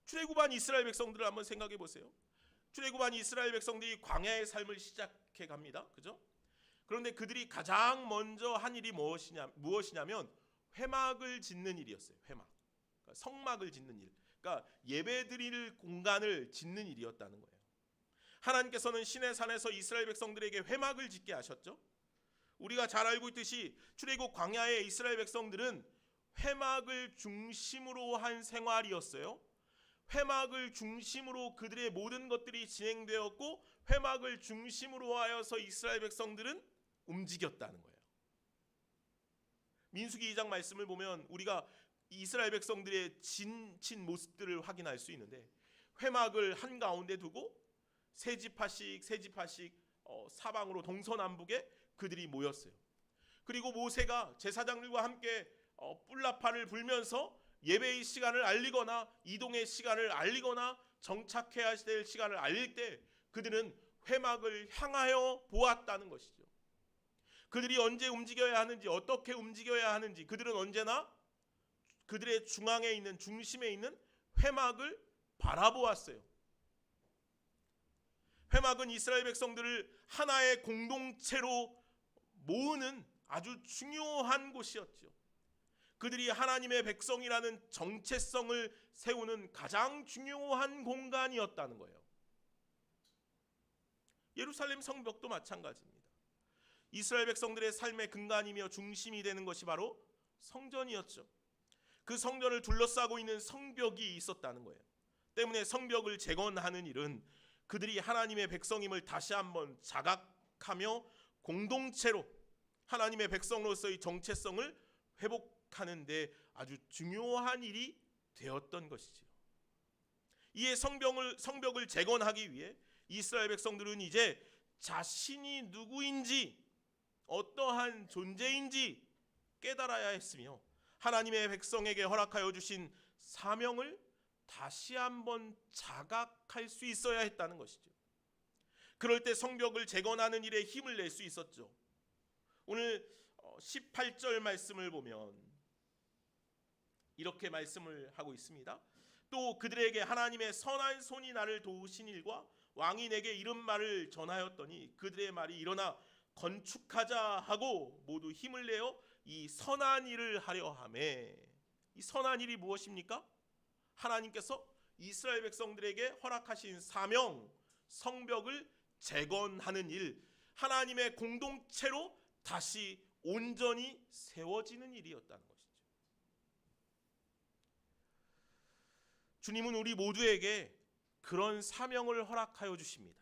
출애굽한 이스라엘 백성들을 한번 생각해 보세요. 출애굽한 이스라엘 백성들이 광야의 삶을 시작해 갑니다. 그죠? 그런데 그들이 가장 먼저 한 일이 무엇이냐면 회막을 짓는 일이었어요. 회막. 그러니까 성막을 짓는 일. 그러니까 예배드릴 공간을 짓는 일이었다는 거예요. 하나님께서는 시내산에서 이스라엘 백성들에게 회막을 짓게 하셨죠. 우리가 잘 알고 있듯이 출애굽 광야의 이스라엘 백성들은 회막을 중심으로 한 생활이었어요. 회막을 중심으로 그들의 모든 것들이 진행되었고, 회막을 중심으로 하여서 이스라엘 백성들은 움직였다는 거예요. 민수기 2장 말씀을 보면 우리가 이스라엘 백성들의 지친 모습들을 확인할 수 있는데, 회막을 한가운데 두고 세 지파씩 사방으로 동서남북에 그들이 모였어요. 그리고 모세가 제사장들과 함께 뿔라파를 불면서 예배의 시간을 알리거나 이동의 시간을 알리거나 정착해야 될 시간을 알릴 때 그들은 회막을 향하여 보았다는 것이죠. 그들이 언제 움직여야 하는지, 어떻게 움직여야 하는지, 그들은 언제나 그들의 중앙에 있는, 중심에 있는 회막을 바라보았어요. 회막은 이스라엘 백성들을 하나의 공동체로 모으는 아주 중요한 곳이었죠. 그들이 하나님의 백성이라는 정체성을 세우는 가장 중요한 공간이었다는 거예요. 예루살렘 성벽도 마찬가지입니다. 이스라엘 백성들의 삶의 근간이며 중심이 되는 것이 바로 성전이었죠. 그 성전을 둘러싸고 있는 성벽이 있었다는 거예요. 때문에 성벽을 재건하는 일은 그들이 하나님의 백성임을 다시 한번 자각하며 공동체로 하나님의 백성으로서의 정체성을 회복하는 데 아주 중요한 일이 되었던 것이죠. 이에 성벽을 재건하기 위해 이스라엘 백성들은 이제 자신이 누구인지, 어떠한 존재인지 깨달아야 했으며, 하나님의 백성에게 허락하여 주신 사명을 다시 한번 자각할 수 있어야 했다는 것이죠. 그럴 때 성벽을 재건하는 일에 힘을 낼 수 있었죠. 오늘 18절 말씀을 보면 이렇게 말씀을 하고 있습니다. 또 그들에게 하나님의 선한 손이 나를 도우신 일과 왕이 내게 이런 말을 전하였더니 그들의 말이 일어나 건축하자 하고 모두 힘을 내어 이 선한 일을 하려 하매. 이 선한 일이 무엇입니까? 하나님께서 이스라엘 백성들에게 허락하신 사명, 성벽을 재건하는 일, 하나님의 공동체로 다시 온전히 세워지는 일이었다는 것이죠. 주님은 우리 모두에게 그런 사명을 허락하여 주십니다.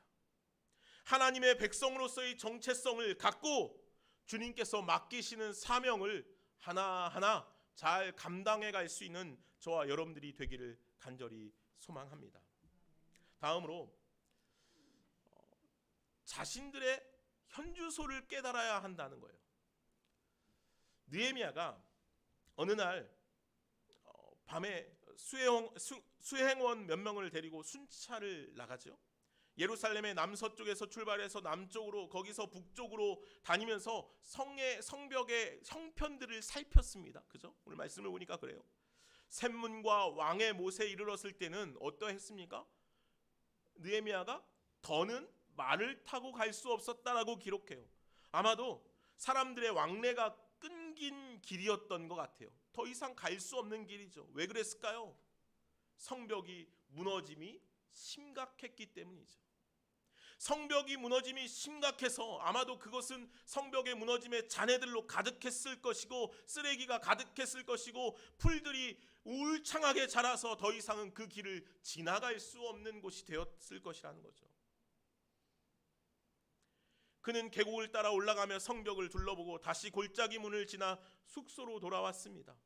하나님의 백성으로서의 정체성을 갖고 주님께서 맡기시는 사명을 하나하나 잘 감당해 갈 수 있는 저와 여러분들이 되기를 간절히 소망합니다. 다음으로 자신들의 현주소를 깨달아야 한다는 거예요. 느헤미야가 어느 날 밤에 수행원 몇 명을 데리고 순찰을 나가죠. 예루살렘의 남서쪽에서 출발해서 남쪽으로, 거기서 북쪽으로 다니면서 성벽의 형편들을 살폈습니다. 그죠? 오늘 말씀을 보니까 그래요. 샘문과 왕의 못에 이르렀을 때는 어떠했습니까? 느헤미야가 더는 말을 타고 갈 수 없었다라고 기록해요. 아마도 사람들의 왕래가 끊긴 길이었던 것 같아요. 더 이상 갈 수 없는 길이죠. 왜 그랬을까요? 성벽이 무너짐이 심각했기 때문이죠. 성벽이 무너짐이 심각해서 아마도 그것은 성벽의 무너짐에 잔해들로 가득했을 것이고 쓰레기가 가득했을 것이고 풀들이 울창하게 자라서 더 이상은 그 길을 지나갈 수 없는 곳이 되었을 것이라는 거죠. 그는 계곡을 따라 올라가며 성벽을 둘러보고 다시 골짜기 문을 지나 숙소로 돌아왔습니다.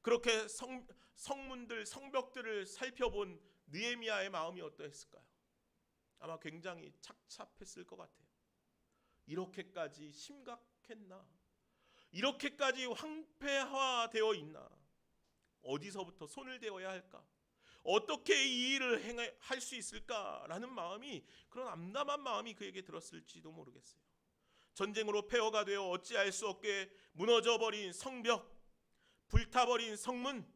그렇게 성문들, 성벽들을 살펴본 느헤미야의 마음이 어떠했을까요? 아마 굉장히 착잡했을 것 같아요. 이렇게까지 심각했나? 이렇게까지 황폐화되어 있나? 어디서부터 손을 대어야 할까? 어떻게 이 일을 할 수 있을까라는 마음이, 그런 암담한 마음이 그에게 들었을지도 모르겠어요. 전쟁으로 폐허가 되어 어찌할 수 없게 무너져버린 성벽, 불타버린 성문,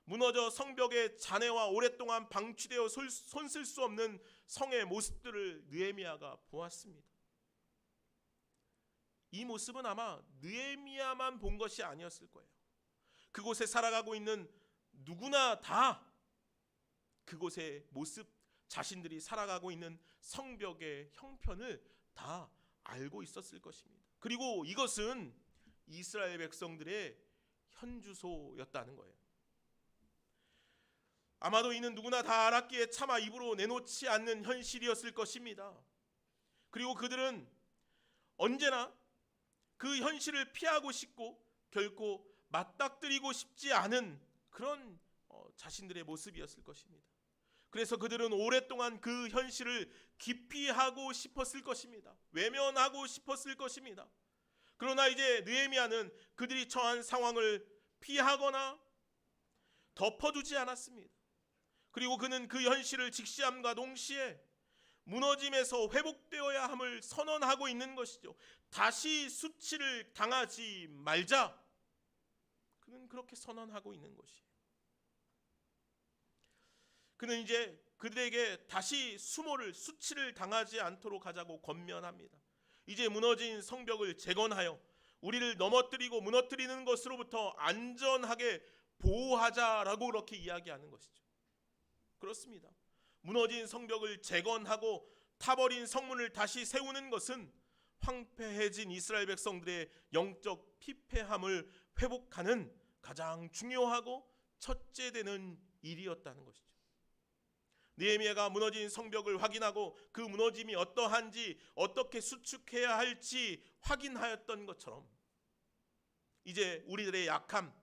무너져 성벽의 잔해와 오랫동안 방치되어 손쓸 수 없는 성의 모습들을 느헤미야가 보았습니다. 이 모습은 아마 느헤미야만 본 것이 아니었을 거예요. 그곳에 살아가고 있는 누구나 다 그곳의 모습, 자신들이 살아가고 있는 성벽의 형편을 다 알고 있었을 것입니다. 그리고 이것은 이스라엘 백성들의 현주소였다는 거예요. 아마도 이는 누구나 다 알았기에 차마 입으로 내놓지 않는 현실이었을 것입니다. 그리고 그들은 언제나 그 현실을 피하고 싶고 결코 맞닥뜨리고 싶지 않은 그런 자신들의 모습이었을 것입니다. 그래서 그들은 오랫동안 그 현실을 기피하고 싶었을 것입니다. 외면하고 싶었을 것입니다. 그러나 이제 느헤미야는 그들이 처한 상황을 피하거나 덮어두지 않았습니다. 그리고 그는 그 현실을 직시함과 동시에 무너짐에서 회복되어야 함을 선언하고 있는 것이죠. 다시 수치를 당하지 말자. 그는 그렇게 선언하고 있는 것이에요. 그는 이제 그들에게 다시 수치를 당하지 않도록 하자고 권면합니다. 이제 무너진 성벽을 재건하여 우리를 넘어뜨리고 무너뜨리는 것으로부터 안전하게 보호하자라고 그렇게 이야기하는 것이죠. 그렇습니다. 무너진 성벽을 재건하고 타버린 성문을 다시 세우는 것은 황폐해진 이스라엘 백성들의 영적 피폐함을 회복하는 가장 중요하고 첫째 되는 일이었다는 것이죠. 느헤미야가 무너진 성벽을 확인하고 그 무너짐이 어떠한지, 어떻게 수축해야 할지 확인하였던 것처럼 이제 우리들의 약함,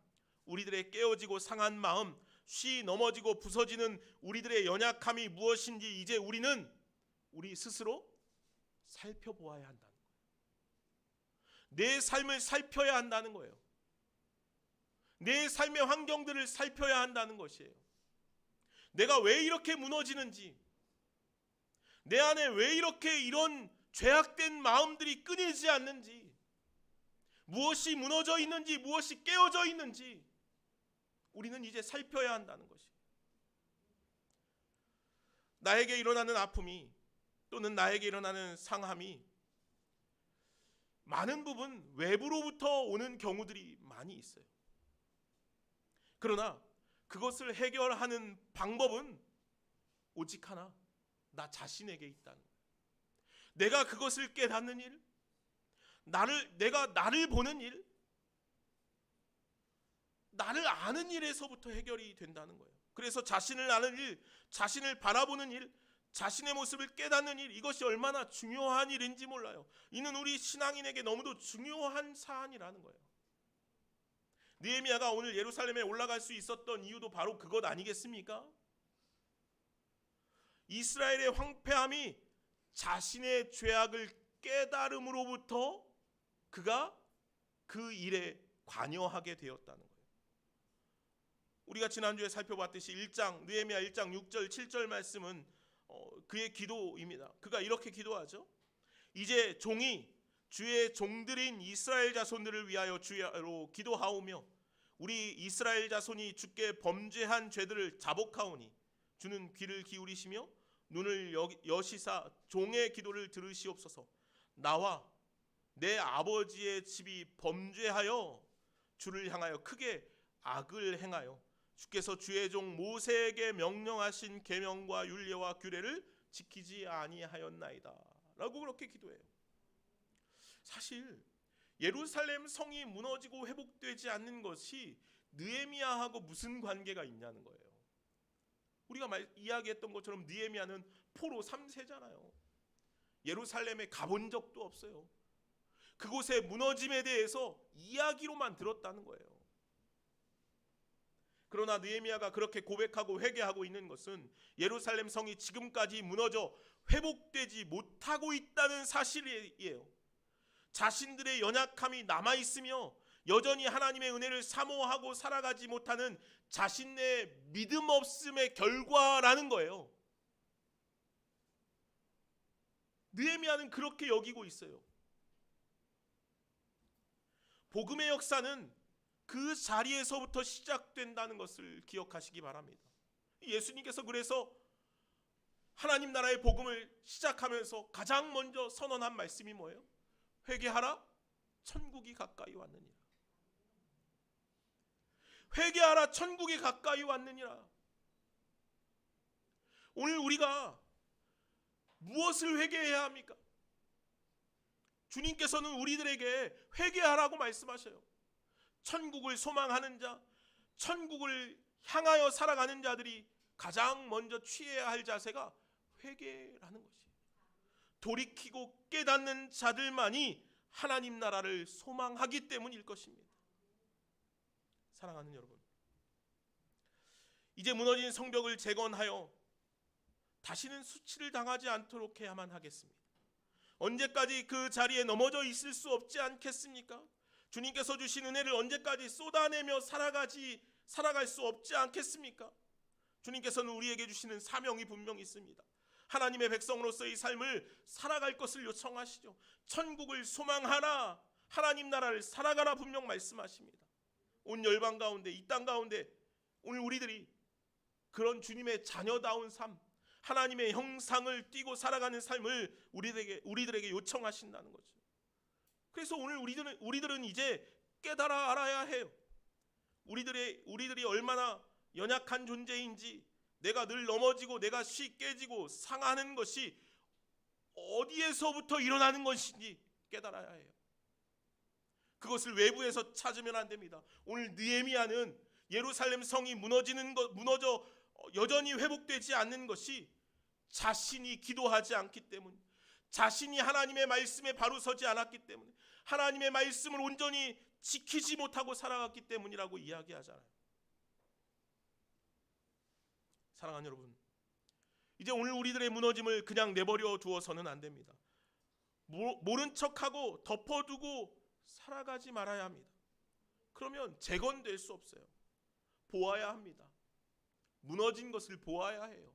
우리들의 깨어지고 상한 마음, 쉬 넘어지고 부서지는 우리들의 연약함이 무엇인지 이제 우리는 우리 스스로 살펴보아야 한다는 거예요. 내 삶을 살펴야 한다는 거예요. 내 삶의 환경들을 살펴야 한다는 것이에요. 내가 왜 이렇게 무너지는지, 내 안에 왜 이렇게 이런 죄악된 마음들이 끊이지 않는지, 무엇이 무너져 있는지, 무엇이 깨어져 있는지 우리는 이제 살펴야 한다는 것이에요. 나에게 일어나는 아픔이 또는 나에게 일어나는 상함이 많은 부분 외부로부터 오는 경우들이 많이 있어요. 그러나 그것을 해결하는 방법은 오직 하나, 나 자신에게 있다는 거예요. 내가 그것을 깨닫는 일, 내가 나를 보는 일, 나를 아는 일에서부터 해결이 된다는 거예요. 그래서 자신을 아는 일, 자신을 바라보는 일, 자신의 모습을 깨닫는 일, 이것이 얼마나 중요한 일인지 몰라요. 이는 우리 신앙인에게 너무도 중요한 사안이라는 거예요. 느헤미야가 오늘 예루살렘에 올라갈 수 있었던 이유도 바로 그것 아니겠습니까? 이스라엘의 황폐함이 자신의 죄악을 깨달음으로부터 그가 그 일에 관여하게 되었다는 거예요. 우리가 지난주에 살펴봤듯이 느헤미야 1장 6절 7절 말씀은 그의 기도입니다. 그가 이렇게 기도하죠. 이제 종이 주의 종들인 이스라엘 자손들을 위하여 주야로 기도하오며 우리 이스라엘 자손이 주께 범죄한 죄들을 자복하오니 주는 귀를 기울이시며 눈을 여시사 종의 기도를 들으시옵소서. 나와 내 아버지의 집이 범죄하여 주를 향하여 크게 악을 행하여 주께서 주의 종 모세에게 명령하신 계명과 율례와 규례를 지키지 아니하였나이다 라고 그렇게 기도해요. 사실 예루살렘 성이 무너지고 회복되지 않는 것이 느헤미야하고 무슨 관계가 있냐는 거예요. 우리가 이야기했던 것처럼 느헤미야는 포로 3세잖아요. 예루살렘에 가본 적도 없어요. 그곳의 무너짐에 대해서 이야기로만 들었다는 거예요. 그러나 느헤미야가 그렇게 고백하고 회개하고 있는 것은 예루살렘 성이 지금까지 무너져 회복되지 못하고 있다는 사실이에요. 자신들의 연약함이 남아있으며 여전히 하나님의 은혜를 사모하고 살아가지 못하는 자신의 믿음 없음의 결과라는 거예요. 느헤미야는 그렇게 여기고 있어요. 복음의 역사는 그 자리에서부터 시작된다는 것을 기억하시기 바랍니다. 예수님께서 그래서 하나님 나라의 복음을 시작하면서 가장 먼저 선언한 말씀이 뭐예요? 회개하라, 천국이 가까이 왔느니라. 회개하라, 천국이 가까이 왔느니라. 오늘 우리가 무엇을 회개해야 합니까? 주님께서는 우리들에게 회개하라고 말씀하셔요. 천국을 소망하는 자, 천국을 향하여 살아가는 자들이 가장 먼저 취해야 할 자세가 회개라는 것이에요. 돌이키고 깨닫는 자들만이 하나님 나라를 소망하기 때문일 것입니다. 사랑하는 여러분, 이제 무너진 성벽을 재건하여 다시는 수치를 당하지 않도록 해야만 하겠습니다. 언제까지 그 자리에 넘어져 있을 수 없지 않겠습니까? 주님께서 주신 은혜를 언제까지 쏟아내며 살아갈 수 없지 않겠습니까? 주님께서는 우리에게 주시는 사명이 분명히 있습니다. 하나님의 백성으로서의 삶을 살아갈 것을 요청하시죠. 천국을 소망하라, 하나님 나라를 살아가라 분명 말씀하십니다. 온 열방 가운데, 이 땅 가운데 오늘 우리들이 그런 주님의 자녀다운 삶, 하나님의 형상을 띠고 살아가는 삶을 우리들에게 요청하신다는 거죠. 그래서 오늘 우리들은 이제 깨달아 알아야 해요. 우리들이 얼마나 연약한 존재인지, 내가 늘 넘어지고 내가 깨지고 상하는 것이 어디에서부터 일어나는 것인지 깨달아야 해요. 그것을 외부에서 찾으면 안 됩니다. 오늘 느헤미야는 예루살렘 성이 무너져 여전히 회복되지 않는 것이 자신이 기도하지 않기 때문, 자신이 하나님의 말씀에 바로 서지 않았기 때문에, 하나님의 말씀을 온전히 지키지 못하고 살아갔기 때문이라고 이야기하잖아요. 사랑하는 여러분, 이제 오늘 우리들의 무너짐을 그냥 내버려 두어서는 안 됩니다. 모른 척하고 덮어두고 살아가지 말아야 합니다. 그러면 재건될 수 없어요. 보아야 합니다. 무너진 것을 보아야 해요.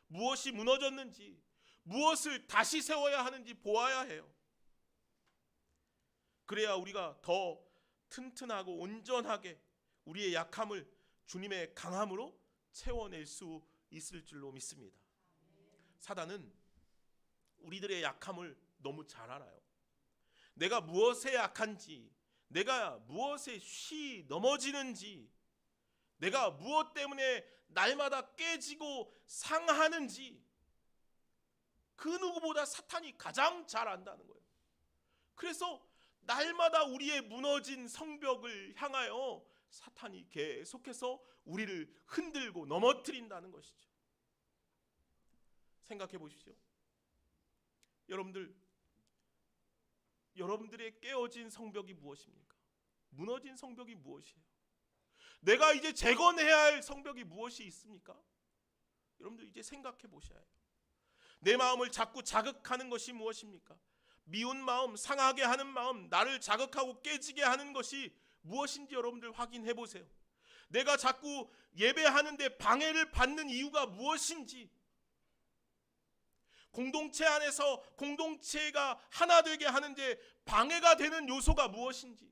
무엇이 무너졌는지, 무엇을 다시 세워야 하는지 보아야 해요. 그래야 우리가 더 튼튼하고 온전하게 우리의 약함을 주님의 강함으로 채워낼 수 있을 줄로 믿습니다. 사단은 우리들의 약함을 너무 잘 알아요. 내가 무엇에 약한지, 내가 무엇에 넘어지는지, 내가 무엇 때문에 날마다 깨지고 상하는지 그 누구보다 사탄이 가장 잘 안다는 거예요. 그래서 날마다 우리의 무너진 성벽을 향하여 사탄이 계속해서 우리를 흔들고 넘어뜨린다는 것이죠. 생각해 보십시오. 여러분들의 깨어진 성벽이 무엇입니까? 무너진 성벽이 무엇이에요? 내가 이제 재건해야 할 성벽이 무엇이 있습니까? 여러분들 이제 생각해 보셔야 해요. 내 마음을 자꾸 자극하는 것이 무엇입니까? 미운 마음, 상하게 하는 마음, 나를 자극하고 깨지게 하는 것이 무엇인지 여러분들 확인해 보세요. 내가 자꾸 예배하는데 방해를 받는 이유가 무엇인지, 공동체 안에서 공동체가 하나 되게 하는데 방해가 되는 요소가 무엇인지,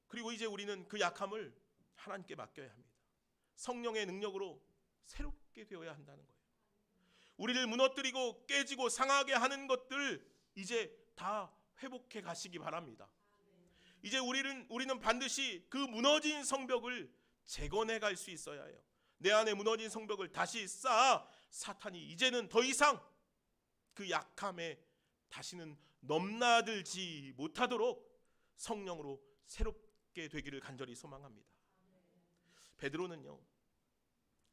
그리고 이제 우리는 그 약함을 하나님께 맡겨야 합니다. 성령의 능력으로 새롭게 되어야 한다는 거예요. 우리를 무너뜨리고 깨지고 상하게 하는 것들 이제 다 회복해 가시기 바랍니다. 이제 우리는 반드시 그 무너진 성벽을 재건해 갈 수 있어야 해요. 내 안에 무너진 성벽을 다시 쌓아 사탄이 이제는 더 이상 그 약함에 다시는 넘나들지 못하도록 성령으로 새롭게 되기를 간절히 소망합니다. 베드로는요,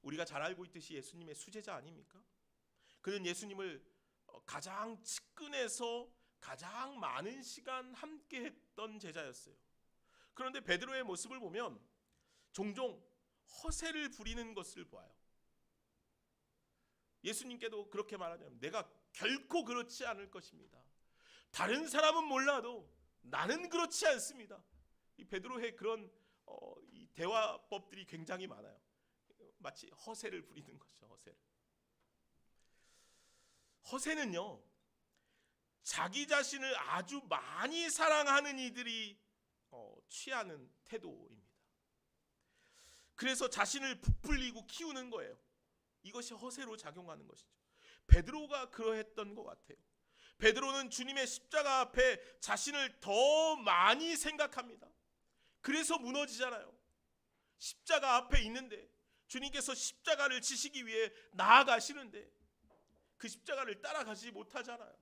우리가 잘 알고 있듯이 예수님의 수제자 아닙니까? 그는 예수님을 가장 측근에서 가장 많은 시간 함께 했던 제자였어요. 그런데 베드로의 모습을 보면 종종 허세를 부리는 것을 보아요. 예수님께도 그렇게 말하냐면 내가 결코 그렇지 않을 것입니다. 다른 사람은 몰라도 나는 그렇지 않습니다. 이 베드로의 그런 이 대화법들이 굉장히 많아요. 마치 허세를 부리는 거죠. 허세는요, 자기 자신을 아주 많이 사랑하는 이들이 취하는 태도입니다. 그래서 자신을 부풀리고 키우는 거예요. 이것이 허세로 작용하는 것이죠. 베드로가 그러했던 것 같아요. 베드로는 주님의 십자가 앞에 자신을 더 많이 생각합니다. 그래서 무너지잖아요. 십자가 앞에 있는데 주님께서 십자가를 지시기 위해 나아가시는데 그 십자가를 따라가지 못하잖아요.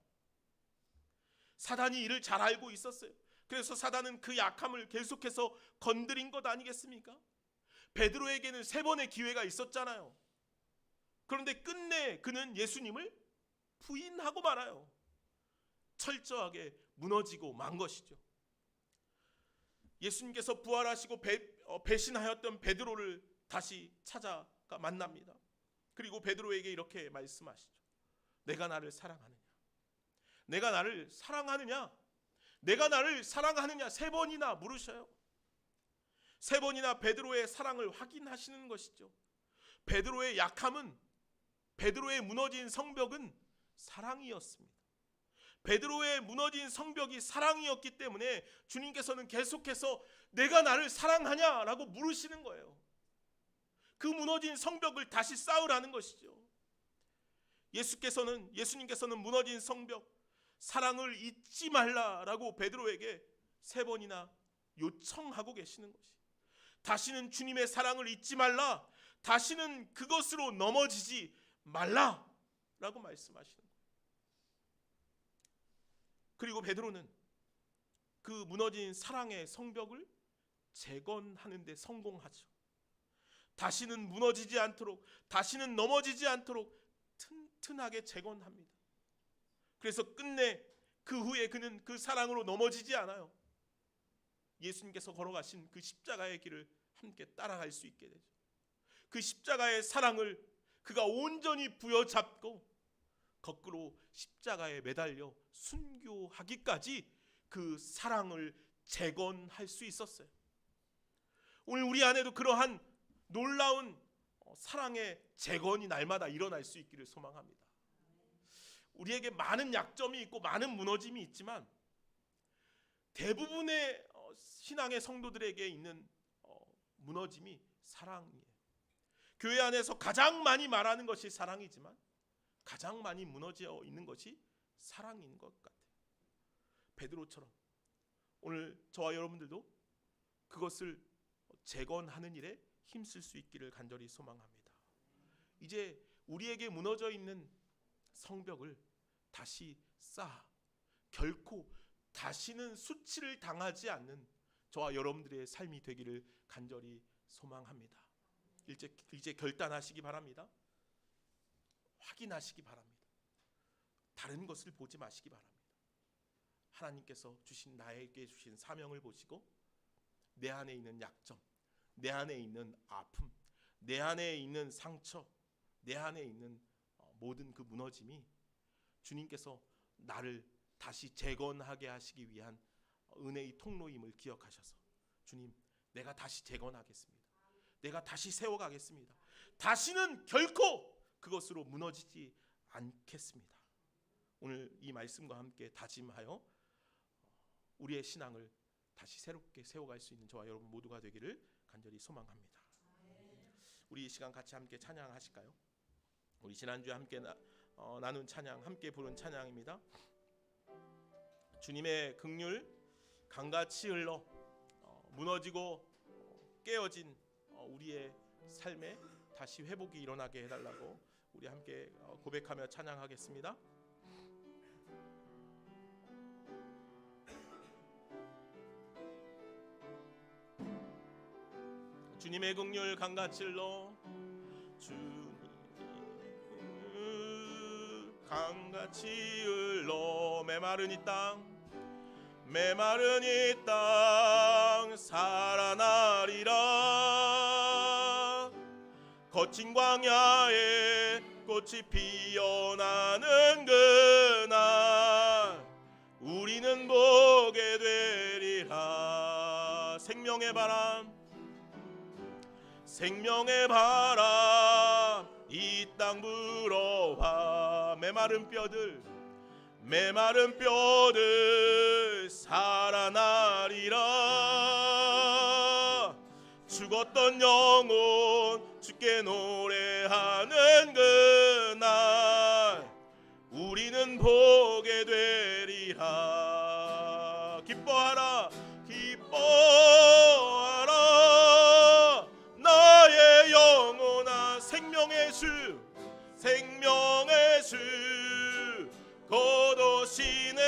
사단이 이를 잘 알고 있었어요. 그래서 사단은 그 약함을 계속해서 건드린 것 아니겠습니까? 베드로에게는 3번의 기회가 있었잖아요. 그런데 끝내 그는 예수님을 부인하고 말아요. 철저하게 무너지고 만 것이죠. 예수님께서 부활하시고 배신하였던 베드로를 다시 찾아가 만납니다. 그리고 베드로에게 이렇게 말씀하시죠. 내가 나를 사랑하느냐? 내가 나를 사랑하느냐? 내가 나를 사랑하느냐? 3번이나 물으셔요. 3번이나 베드로의 사랑을 확인하시는 것이죠. 베드로의 약함은, 베드로의 무너진 성벽은 사랑이었습니다. 베드로의 무너진 성벽이 사랑이었기 때문에 주님께서는 계속해서 내가 나를 사랑하냐라고 물으시는 거예요. 그 무너진 성벽을 다시 쌓으라는 것이죠. 예수님께서는 무너진 성벽, 사랑을 잊지 말라라고 베드로에게 3번이나 요청하고 계시는 것이. 다시는 주님의 사랑을 잊지 말라, 다시는 그것으로 넘어지지 말라라고 말씀하시는 거예요. 그리고 베드로는 그 무너진 사랑의 성벽을 재건하는 데 성공하죠. 다시는 무너지지 않도록, 다시는 넘어지지 않도록 튼튼하게 재건합니다. 그래서 끝내 그 후에 그는 그 사랑으로 넘어지지 않아요. 예수님께서 걸어가신 그 십자가의 길을 함께 따라갈 수 있게 되죠. 그 십자가의 사랑을 그가 온전히 부여잡고 거꾸로 십자가에 매달려 순교하기까지 그 사랑을 재건할 수 있었어요. 오늘 우리 안에도 그러한 놀라운 사랑의 재건이 날마다 일어날 수 있기를 소망합니다. 우리에게 많은 약점이 있고 많은 무너짐이 있지만 대부분의 신앙의 성도들에게 있는 무너짐이 사랑이에요. 교회 안에서 가장 많이 말하는 것이 사랑이지만 가장 많이 무너져 있는 것이 사랑인 것 같아요. 베드로처럼 오늘 저와 여러분들도 그것을 재건하는 일에 힘쓸 수 있기를 간절히 소망합니다. 이제 우리에게 무너져 있는 성벽을 다시 쌓아 결코 다시는 수치를 당하지 않는 저와 여러분들의 삶이 되기를 간절히 소망합니다. 이제 결단하시기 바랍니다. 확인하시기 바랍니다. 다른 것을 보지 마시기 바랍니다. 하나님께서 나에게 주신 사명을 보시고 내 안에 있는 약점, 내 안에 있는 아픔, 내 안에 있는 상처, 내 안에 있는 모든 그 무너짐이 주님께서 나를 다시 재건하게 하시기 위한 은혜의 통로임을 기억하셔서 주님, 내가 다시 재건하겠습니다. 내가 다시 세워가겠습니다. 다시는 결코 그것으로 무너지지 않겠습니다. 오늘 이 말씀과 함께 다짐하여 우리의 신앙을 다시 새롭게 세워갈 수 있는 저와 여러분 모두가 되기를 간절히 소망합니다. 우리 이 시간 같이 함께 찬양하실까요? 우리 지난주에 함께 나눈 찬양, 함께 부른 찬양입니다. 주님의 긍휼 강같이 흘러 무너지고 깨어진 우리의 삶에 다시 회복이 일어나게 해달라고 우리 함께 고백하며 찬양하겠습니다. 주님의 긍휼 강같이 흘러 주님의 긍휼 강같이 흘러 메마른 이 땅 살아나리라. 거친 광야에 꽃이 피어나는 그날 우리는 보게 되리라. 생명의 바람 이 땅 불어와 메마른 뼈들 살아나리라. 죽었던 영혼 주께 노래하는 그날 우리는 보게 되리라. 기뻐하라 나의 영혼아. 생명의 주 곧 오시네.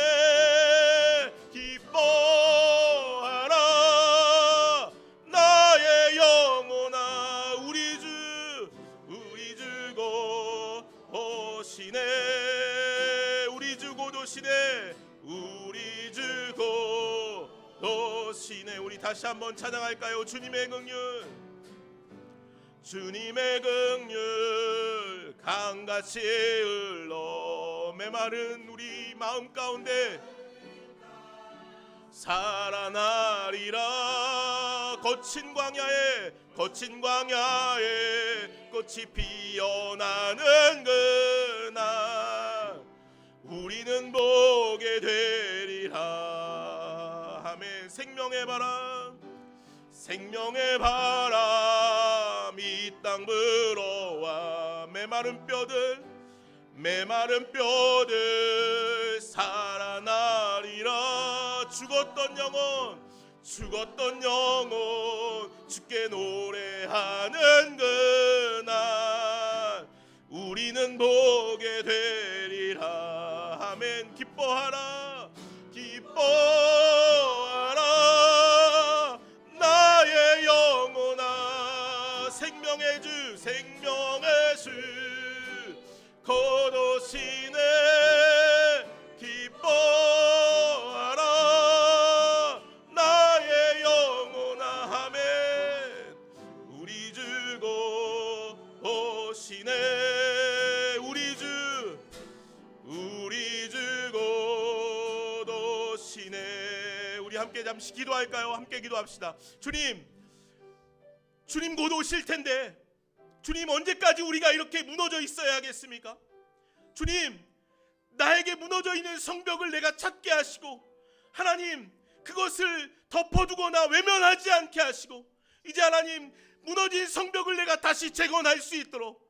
기뻐하라 나의 영혼아. 우리 주 곧 오시네. 우리 주 곧 오시네. 우리 다시 한번 찬양할까요? 주님의 긍휼 강같이 흘러 메마른 우리 마음 가운데 살아나리라. 거친 광야에 꽃이 피어나는 그날 우리는 보게 되리라. 아멘. 생명의 바람 이 땅 불어와 메마른 뼈들 살아나리라. 죽었던 영혼 주께 노래하는 그날 우리는 보게 되리라. 아멘. 기뻐하라 나의 영혼아. 생명의 주 곧 오시네. 기뻐하라 나의 영혼아. 아멘. 우리 주 곧 오시네. 우리 주 곧 오시네. 우리 함께 잠시 기도할까요? 함께 기도합시다. 주님 곧 오실 텐데 주님 언제까지 우리가 이렇게 무너져 있어야 하겠습니까? 주님, 나에게 무너져 있는 성벽을 내가 찾게 하시고 하나님 그것을 덮어두거나 외면하지 않게 하시고 이제 하나님 무너진 성벽을 내가 다시 재건할 수 있도록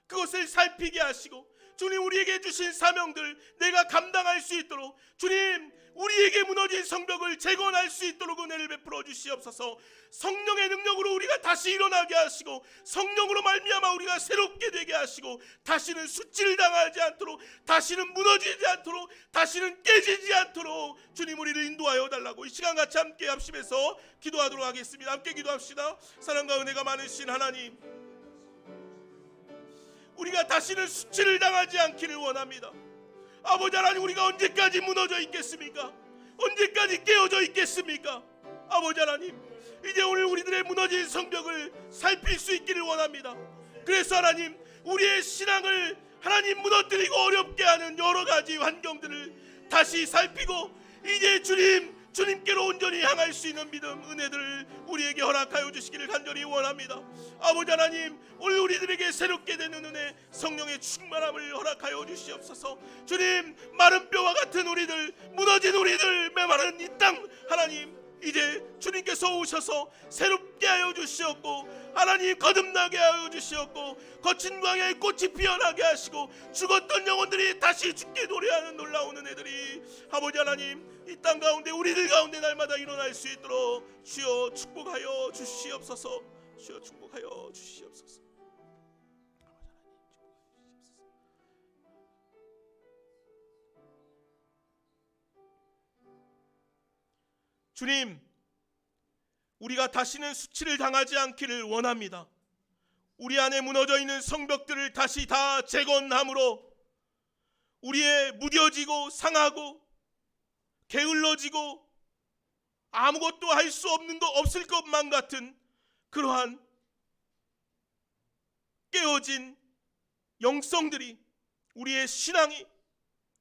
그것을 살피게 하시고 주님 우리에게 주신 사명들 내가 감당할 수 있도록 주님 우리에게 무너진 성벽을 재건할 수 있도록 은혜를 베풀어 주시옵소서. 성령의 능력으로 우리가 다시 일어나게 하시고 성령으로 말미암아 우리가 새롭게 되게 하시고 다시는 수치를 당하지 않도록 다시는 무너지지 않도록 다시는 깨지지 않도록 주님 우리를 인도하여 달라고 이 시간 같이 함께 합심해서 기도하도록 하겠습니다. 함께 기도합시다. 사랑과 은혜가 많으신 하나님, 우리가 다시는 수치를 당하지 않기를 원합니다. 아버지 하나님, 우리가 언제까지 무너져 있겠습니까? 언제까지 깨어져 있겠습니까? 아버지 하나님, 이제 오늘 우리들의 무너진 성벽을 살필 수 있기를 원합니다. 그래서 하나님, 우리의 신앙을 하나님 무너뜨리고 어렵게 하는 여러 가지 환경들을 다시 살피고 이제 주님께로 온전히 향할 수 있는 믿음, 은혜들을 우리에게 허락하여 주시기를 간절히 원합니다. 아버지 하나님, 오늘 우리들에게 새롭게 되는 은혜, 성령의 충만함을 허락하여 주시옵소서. 주님, 마른 뼈와 같은 우리들, 무너진 우리들, 메마른 이 땅 하나님, 이제 주님께서 오셔서 새롭게 하여 주시옵고 하나님 거듭나게 하여 주시옵고 거친 광야에 꽃이 피어나게 하시고 죽었던 영혼들이 다시 죽게 노래하는 놀라운 은혜들이 아버지 하나님 이 땅 가운데 우리들 가운데 날마다 일어날 수 있도록 주여 축복하여 주시옵소서. 주여 축복하여 주시옵소서. 주님, 우리가 다시는 수치를 당하지 않기를 원합니다. 우리 안에 무너져 있는 성벽들을 다시 다 재건함으로 우리의 무뎌지고 상하고 게을러지고 아무것도 할 수 없을 것만 같은 그러한 깨어진 영성들이, 우리의 신앙이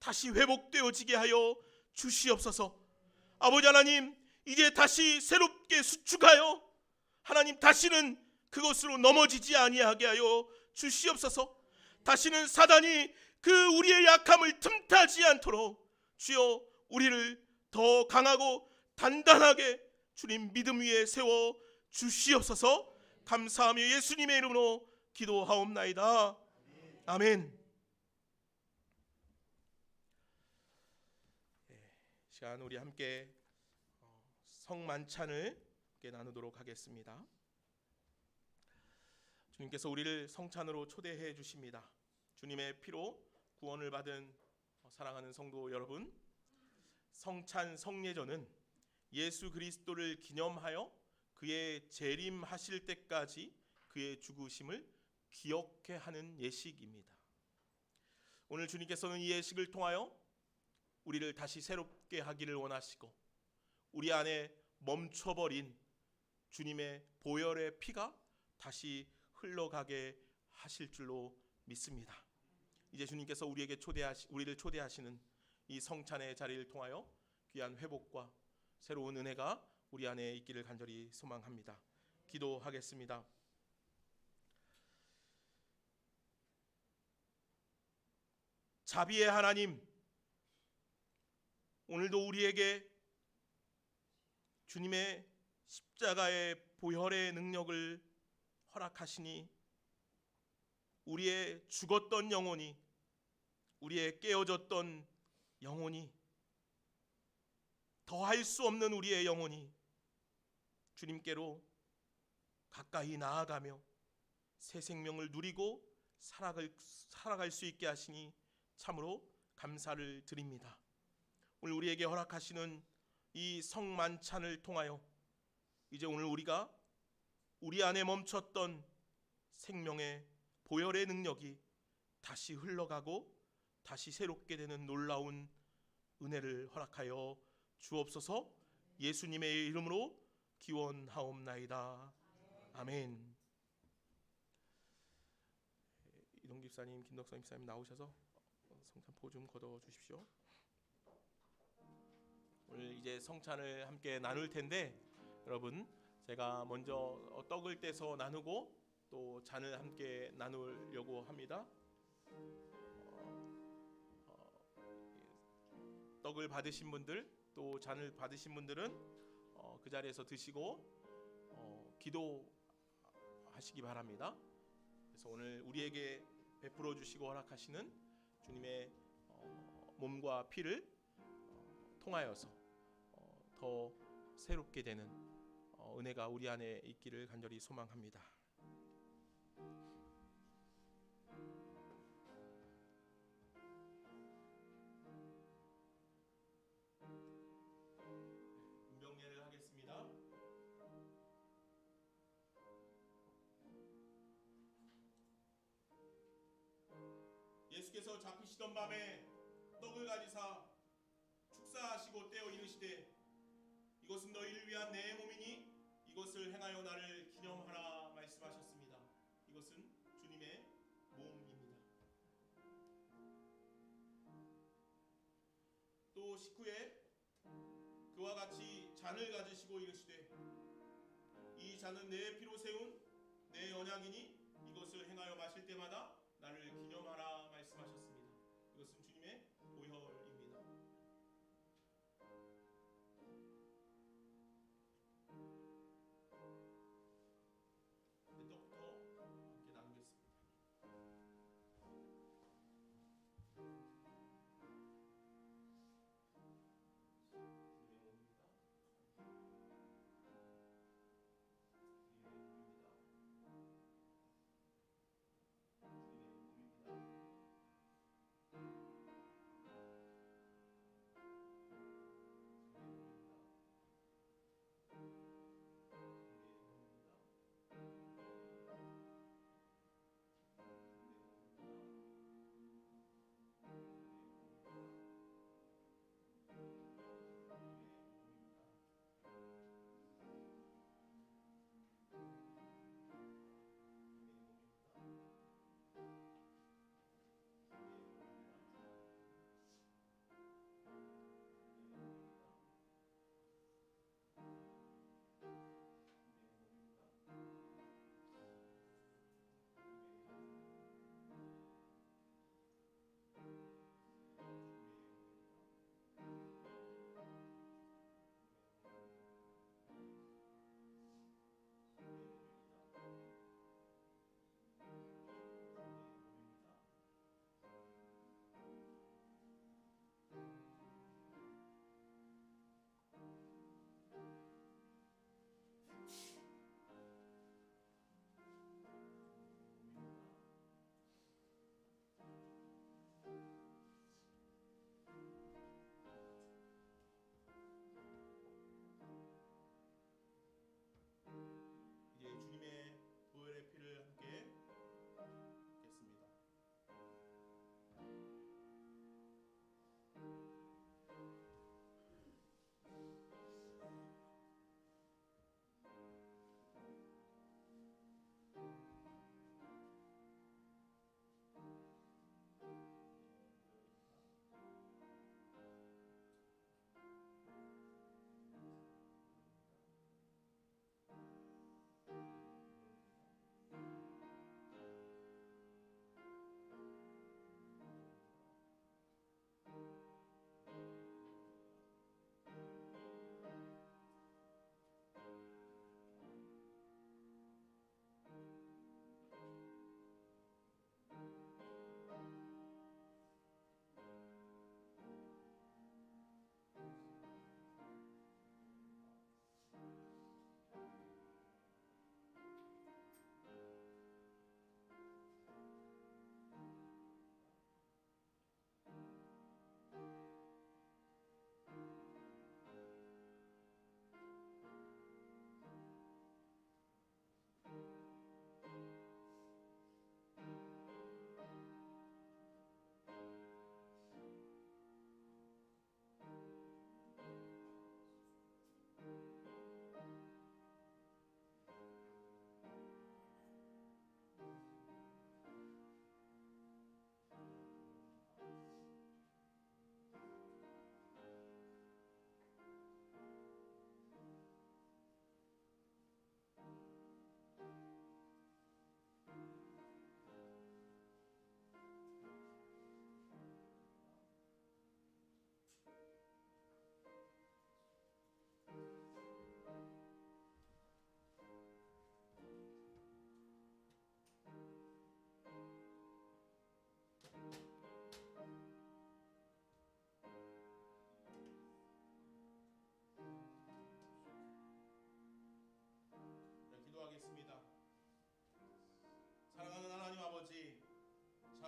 다시 회복되어지게 하여 주시옵소서. 아버지 하나님, 이제 다시 새롭게 수축하여 하나님 다시는 그것으로 넘어지지 아니하게 하여 주시옵소서. 다시는 사단이 그 우리의 약함을 틈타지 않도록 주여 우리를 더 강하고 단단하게 주님 믿음 위에 세워 주시옵소서. 감사하며 예수님의 이름으로 기도하옵나이다. 아멘. 시간 우리 함께 성만찬을 함께 나누도록 하겠습니다. 주님께서 우리를 성찬으로 초대해 주십니다. 주님의 피로 구원을 받은 사랑하는 성도 여러분, 성찬 성례전은 예수 그리스도를 기념하여 그의 재림하실 때까지 그의 죽으심을 기억해 하는 예식입니다. 오늘 주님께서는 이 예식을 통하여 우리를 다시 새롭게 하기를 원하시고 우리 안에 멈춰버린 주님의 보혈의 피가 다시 흘러가게 하실 줄로 믿습니다. 이제 주님께서 우리를 초대하시는 이 성찬의 자리를 통하여 귀한 회복과 새로운 은혜가 우리 안에 있기를 간절히 소망합니다. 기도하겠습니다. 자비의 하나님, 오늘도 우리에게 주님의 십자가의 보혈의 능력을 허락하시니 우리의 죽었던 영혼이, 우리의 깨어졌던 영혼이, 더할 수 없는 우리의 영혼이 주님께로 가까이 나아가며 새 생명을 누리고 살아갈 수 있게 하시니 참으로 감사를 드립니다. 오늘 우리에게 허락하시는 이 성만찬을 통하여 이제 오늘 우리가 우리 안에 멈췄던 생명의 보혈의 능력이 다시 흘러가고 다시 새롭게 되는 놀라운 은혜를 허락하여 주옵소서. 예수님의 이름으로 기원하옵나이다. 아멘. 이동 집사님, 김덕성 집사님 나오셔서 성찬포 좀 걷어 주십시오. 오늘 이제 성찬을 함께 나눌 텐데 여러분, 제가 먼저 떡을 떼서 나누고 또 잔을 함께 나누려고 합니다. 떡을 받으신 분들 또 잔을 받으신 분들은 그 자리에서 드시고 기도하시기 바랍니다. 그래서 오늘 우리에게 베풀어 주시고 허락하시는 주님의 몸과 피를 통하여서 더 새롭게 되는 은혜가 우리 안에 있기를 간절히 소망합니다. 문병례를 하겠습니다. 예수께서 잡히시던 밤에 떡을 가지사 축사하시고 떼어 이르시되 이것은 너희를 위한 내 몸이니 이것을 행하여 나를 기념하라 말씀하셨습니다. 이것은 주님의 몸입니다. 또 식후에 그와 같이 잔을 가지시고 이르시되 이 잔은 내 피로 세운 내 언약이니 이것을 행하여 마실 때마다 나를 기념하라 말씀하셨습니다. 이것은 주님의 보혈입니다. 떡부터 함께 나누겠습니다. 주님의 몸입니다.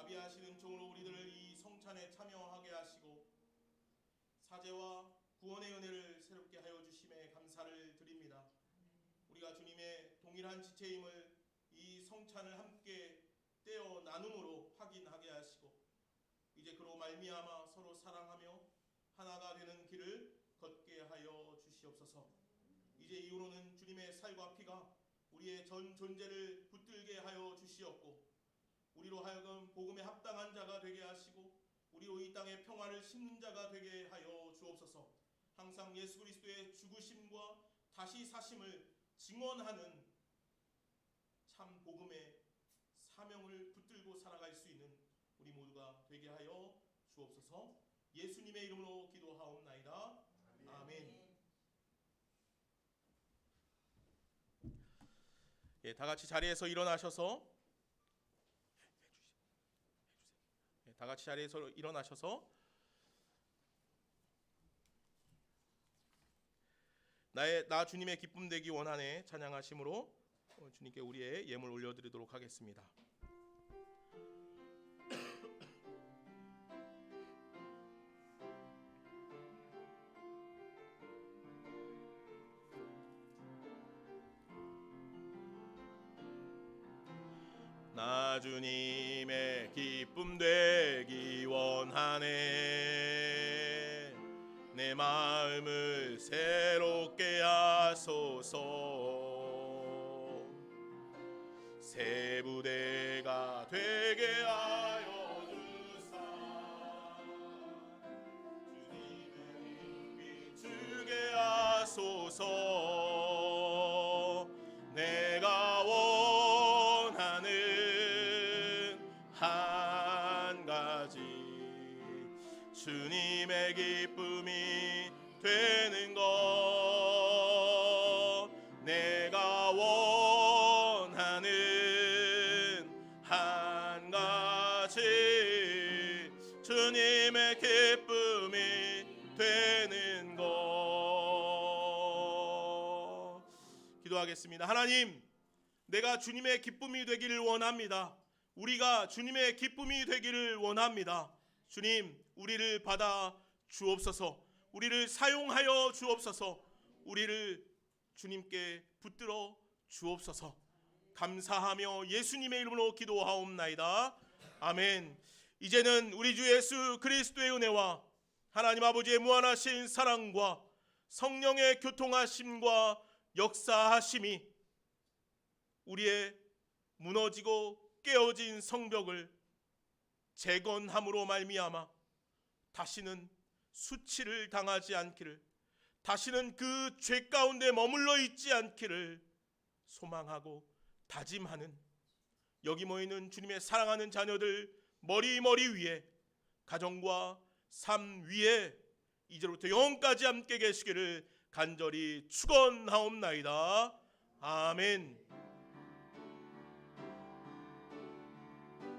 자비하시는 종으로 우리들을 이 성찬에 참여하게 하시고 사죄와 구원의 은혜를 새롭게 하여 주심에 감사를 드립니다. 우리가 주님의 동일한 지체임을 이 성찬을 함께 떼어 나눔으로 확인하게 하시고 이제 그로 말미암아 서로 사랑하며 하나가 되는 길을 걷게 하여 주시옵소서. 이제 이후로는 주님의 살과 피가 우리의 전 존재를 붙들게 하여 주시옵고 우리로 하여금 복음에 합당한 자가 되게 하시고 우리로 이 땅에 평화를 심는 자가 되게 하여 주옵소서. 항상 예수 그리스도의 죽으심과 다시 사심을 증언하는 참 복음의 사명을 붙들고 살아갈 수 있는 우리 모두가 되게 하여 주옵소서. 예수님의 이름으로 기도하옵나이다. 아멘. 예, 다 같이 자리에서 일어나셔서 다 같이 자리에서 일어나셔서 나 주님의 기쁨 되기 원하네 찬양하심으로 주님께 우리의 예물 올려드리도록 하겠습니다. 나 주님의 기쁨 되기 원하네 내 마음을 새롭게 하소서 새 부대가 되게 하여 주사 주님의 비추게 하소서 내가 원하는 한 가지 주님의 기쁨이 되는 것 내가 원하는 한 가지 주님의 기쁨이 되는 것 기도하겠습니다. 하나님 내가 주님의 기쁨이 되기를 원합니다. 우리가 주님의 기쁨이 되기를 원합니다. 주님 우리를 받아 주옵소서. 우리를 사용하여 주옵소서. 우리를 주님께 붙들어 주옵소서. 감사하며 예수님의 이름으로 기도하옵나이다. 아멘. 이제는 우리 주 예수 그리스도의 은혜와 하나님 아버지의 무한하신 사랑과 성령의 교통하심과 역사하심이 우리의 무너지고 깨어진 성벽을 재건함으로 말미암아 다시는 수치를 당하지 않기를 다시는 그 죄 가운데 머물러 있지 않기를 소망하고 다짐하는 여기 모이는 주님의 사랑하는 자녀들 머리 위에 가정과 삶 위에 이제부터 영원까지 함께 계시기를 간절히 축원하옵나이다. 아멘.